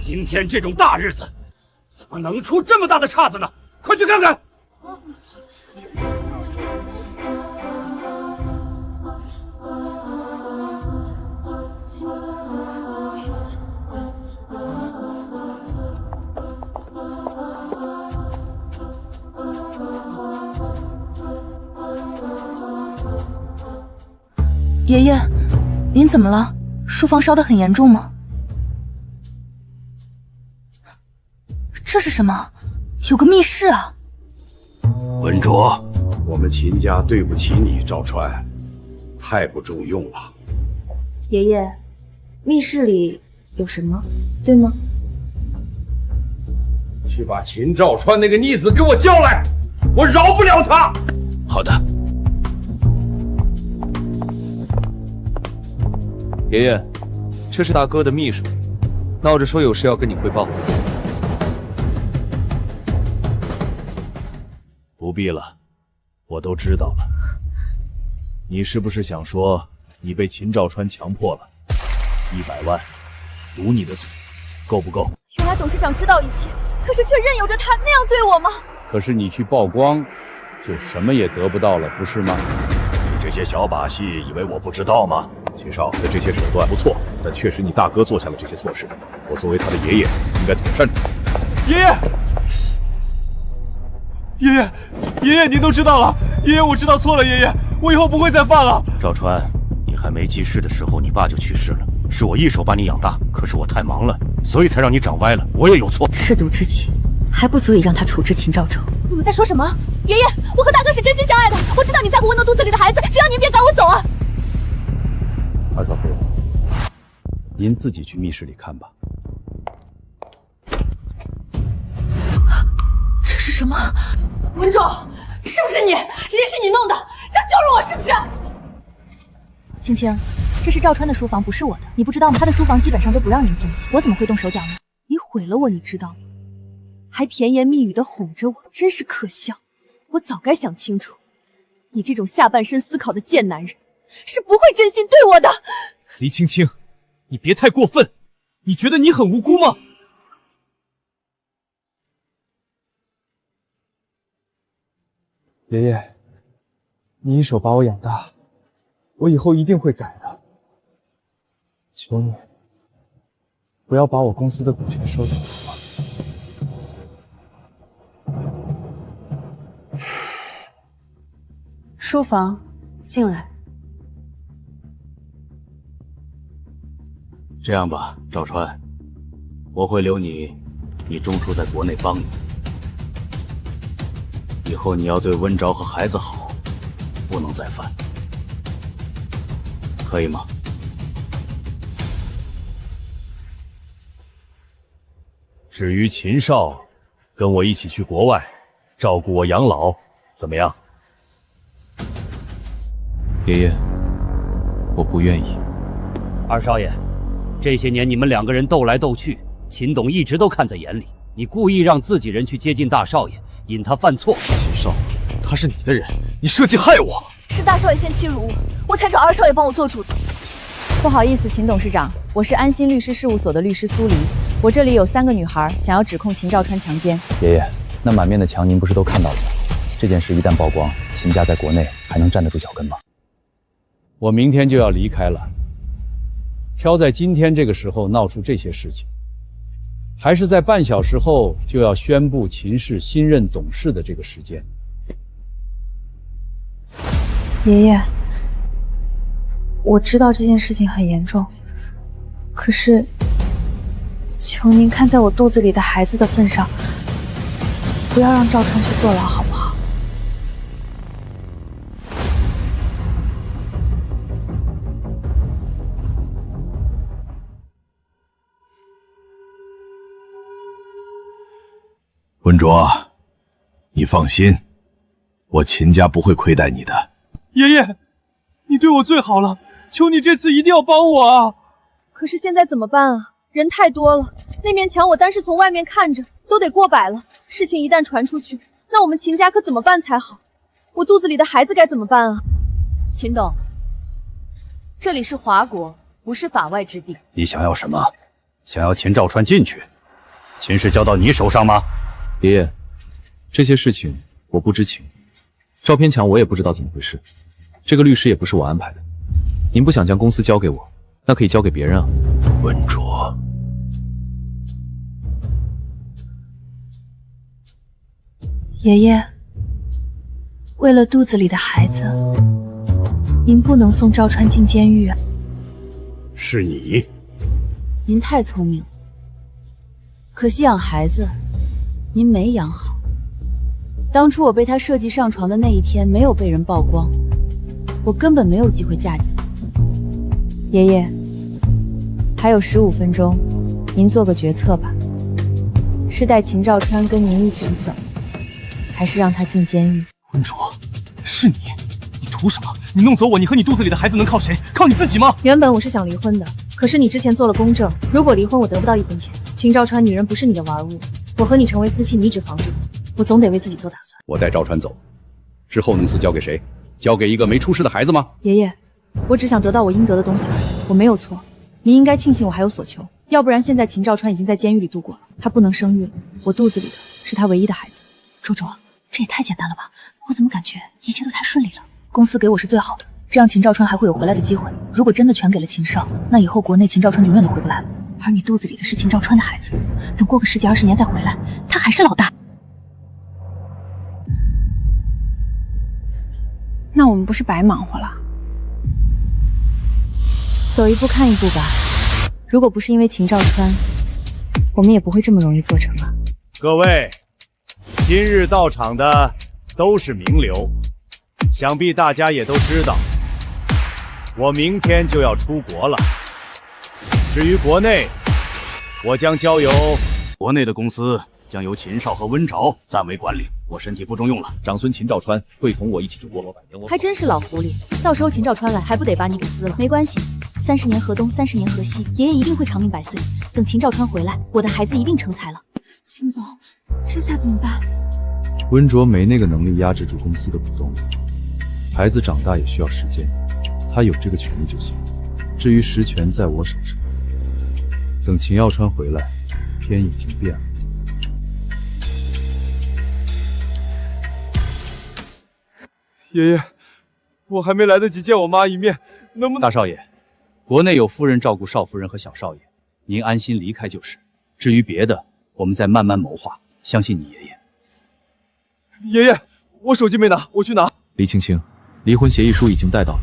今天这种大日子，怎么能出这么大的岔子呢？快去看看！爷爷，您怎么了？书房烧得很严重吗？这是什么？有个密室啊！文卓，我们秦家对不起你，赵川，太不中用了。爷爷，密室里有什么，对吗？去把秦兆川那个逆子给我叫来，我饶不了他。好的。爷爷，这是大哥的秘书，闹着说有事要跟你汇报。不必了，我都知道了。你是不是想说你被秦兆川强迫了？100万，堵你的嘴，够不够？原来董事长知道一切，可是却任由着他那样对我吗？可是你去曝光，就什么也得不到了，不是吗？你这些小把戏，以为我不知道吗？秦少的这些手段不错，但确实你大哥做下了这些错事，我作为他的爷爷，应该妥善处理。爷爷，您都知道了。爷爷，我知道错了，爷爷，我以后不会再犯了。赵川，你还没记事的时候，你爸就去世了，是我一手把你养大，可是我太忙了，所以才让你长歪了，我也有错。舐犊之妻还不足以让他处置秦兆州。你们在说什么？爷爷，我和大哥是真心相爱的，我知道你在乎温诺肚子里的孩子，只要您别赶我走啊！二少夫人，您自己去密室里看吧。这是什么？文卓，是不是你？这件事你弄的，想羞辱我是不是？青青，这是赵川的书房，不是我的，你不知道吗？他的书房基本上都不让人进，我怎么会动手脚呢？你毁了我，你知道吗？还甜言蜜语的哄着我，真是可笑。我早该想清楚，你这种下半身思考的贱男人，是不会真心对我的。黎青青，你别太过分，你觉得你很无辜吗？爷爷，你一手把我养大，我以后一定会改的。求你，不要把我公司的股权收走好吗？书房，进来。这样吧，赵川，我会留你中叔在国内帮你。以后你要对温昭和孩子好，不能再犯，可以吗？至于秦少，跟我一起去国外，照顾我养老，怎么样？爷爷，我不愿意。二少爷，这些年你们2个人斗来斗去，秦董一直都看在眼里。你故意让自己人去接近大少爷，引他犯错。秦少，他是你的人，你设计害我。是大少爷先欺辱我，我才找二少爷帮我做主的。不好意思，秦董事长，我是安心律师事务所的律师苏黎，我这里有3个女孩想要指控秦兆川强奸。爷爷，那满面的墙您不是都看到了吗？这件事一旦曝光，秦家在国内还能站得住脚跟吗？我明天就要离开了，挑在今天这个时候闹出这些事情，还是在半小时后就要宣布秦氏新任董事的这个时间。爷爷，我知道这件事情很严重，可是，求您看在我肚子里的孩子的份上，不要让赵川去坐牢，好不好？温卓，你放心，我秦家不会亏待你的。爷爷，你对我最好了，求你这次一定要帮我啊！可是现在怎么办啊？人太多了，那面墙我单是从外面看着都得过百了。事情一旦传出去，那我们秦家可怎么办才好？我肚子里的孩子该怎么办啊？秦董，这里是华国，不是法外之地。你想要什么？想要秦兆川进去？秦氏交到你手上吗？爷爷，这些事情我不知情，照片墙我也不知道怎么回事，这个律师也不是我安排的。您不想将公司交给我，那可以交给别人啊。温卓，爷爷，为了肚子里的孩子，您不能送赵川进监狱啊！是你，您太聪明了，可惜养孩子您没养好。当初我被他设计上床的那一天没有被人曝光，我根本没有机会嫁进来。爷爷，还有15分钟，您做个决策吧，是带秦兆川跟您一起走，还是让他进监狱？温卓，是你，你图什么？你弄走我，你和你肚子里的孩子能靠谁？靠你自己吗？原本我是想离婚的，可是你之前做了公证，如果离婚我得不到1分钱。秦兆川女人不是你的玩物，我和你成为夫妻，你一直防着我总得为自己做打算。我带赵川走，之后公司交给谁？交给一个没出世的孩子吗？爷爷，我只想得到我应得的东西而已，我没有错。您应该庆幸我还有所求，要不然现在秦兆川已经在监狱里度过了，他不能生育了。我肚子里的是他唯一的孩子。卓卓，这也太简单了吧？我怎么感觉一切都太顺利了？公司给我是最好的，这样秦兆川还会有回来的机会。如果真的全给了秦少，那以后国内秦兆川永远都回不来了。而你肚子里的是秦兆川的孩子，等过个10几20年再回来，他还是老大。那我们不是白忙活了？走一步看一步吧。如果不是因为秦兆川，我们也不会这么容易做成啊。各位，今日到场的都是名流，想必大家也都知道，我明天就要出国了。至于国内，我将交由国内的公司将由秦少和温昭暂为管理。我身体不中用了，长孙秦兆川会同我一起出国。还真是老狐狸，到时候秦兆川来，还不得把你给撕了？没关系，30年河东，30年河西，爷爷一定会长命百岁。等秦兆川回来，我的孩子一定成才了。秦总，这下怎么办？温卓没那个能力压制住公司的股东，孩子长大也需要时间，他有这个权利就行。至于实权在我手上，等秦耀川回来，天已经变了。爷爷，我还没来得及见我妈一面，能不能……大少爷，国内有夫人照顾少夫人和小少爷，您安心离开就是。至于别的，我们再慢慢谋划。相信你爷爷。爷爷，我手机没拿，我去拿。黎青青，离婚协议书已经带到了，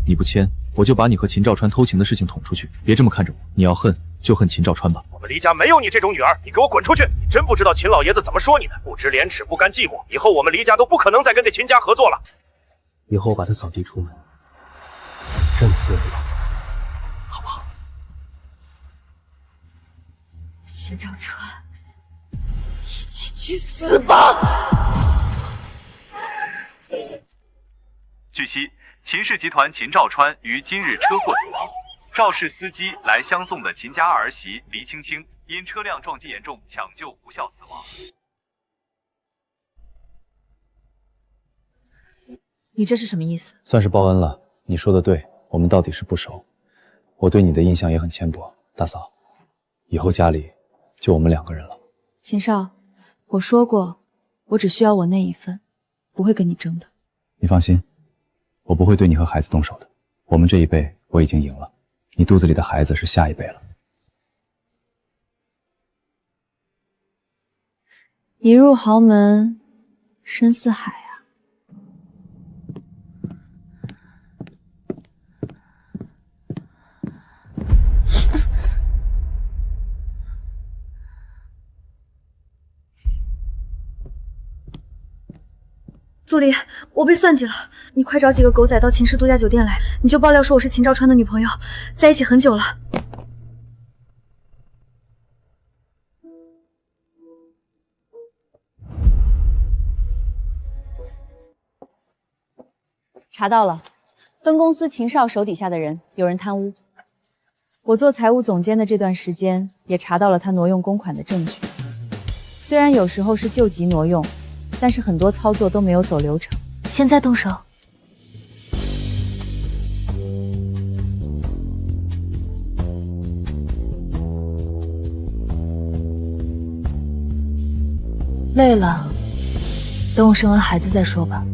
你不签，我就把你和秦兆川偷情的事情捅出去。别这么看着我，你要恨就恨秦兆川吧。我们黎家没有你这种女儿，你给我滚出去！你真不知道秦老爷子怎么说你的，不知廉耻，不甘寂寞。以后我们黎家都不可能再跟这秦家合作了。以后我把他扫地出门，让你做对吧？好不好？秦兆川，一起去死吧！据悉，秦氏集团秦兆川于今日车祸死亡，肇事司机来相送的秦家儿媳黎青青因车辆撞击严重，抢救无效死亡。你这是什么意思？算是报恩了。你说的对，我们到底是不熟，我对你的印象也很浅薄。大嫂，以后家里就我们2个人了。秦少，我说过，我只需要我那一份，不会跟你争的。你放心，我不会对你和孩子动手的。我们这一辈我已经赢了，你肚子里的孩子是下一辈了。一入豪门，深似海啊！苏黎，我被算计了，你快找几个狗仔到秦氏度假酒店来，你就爆料说我是秦兆川的女朋友，在一起很久了。查到了，分公司秦少手底下的人有人贪污。我做财务总监的这段时间，也查到了他挪用公款的证据。虽然有时候是救急挪用，但是很多操作都没有走流程。现在动手。累了，等我生完孩子再说吧。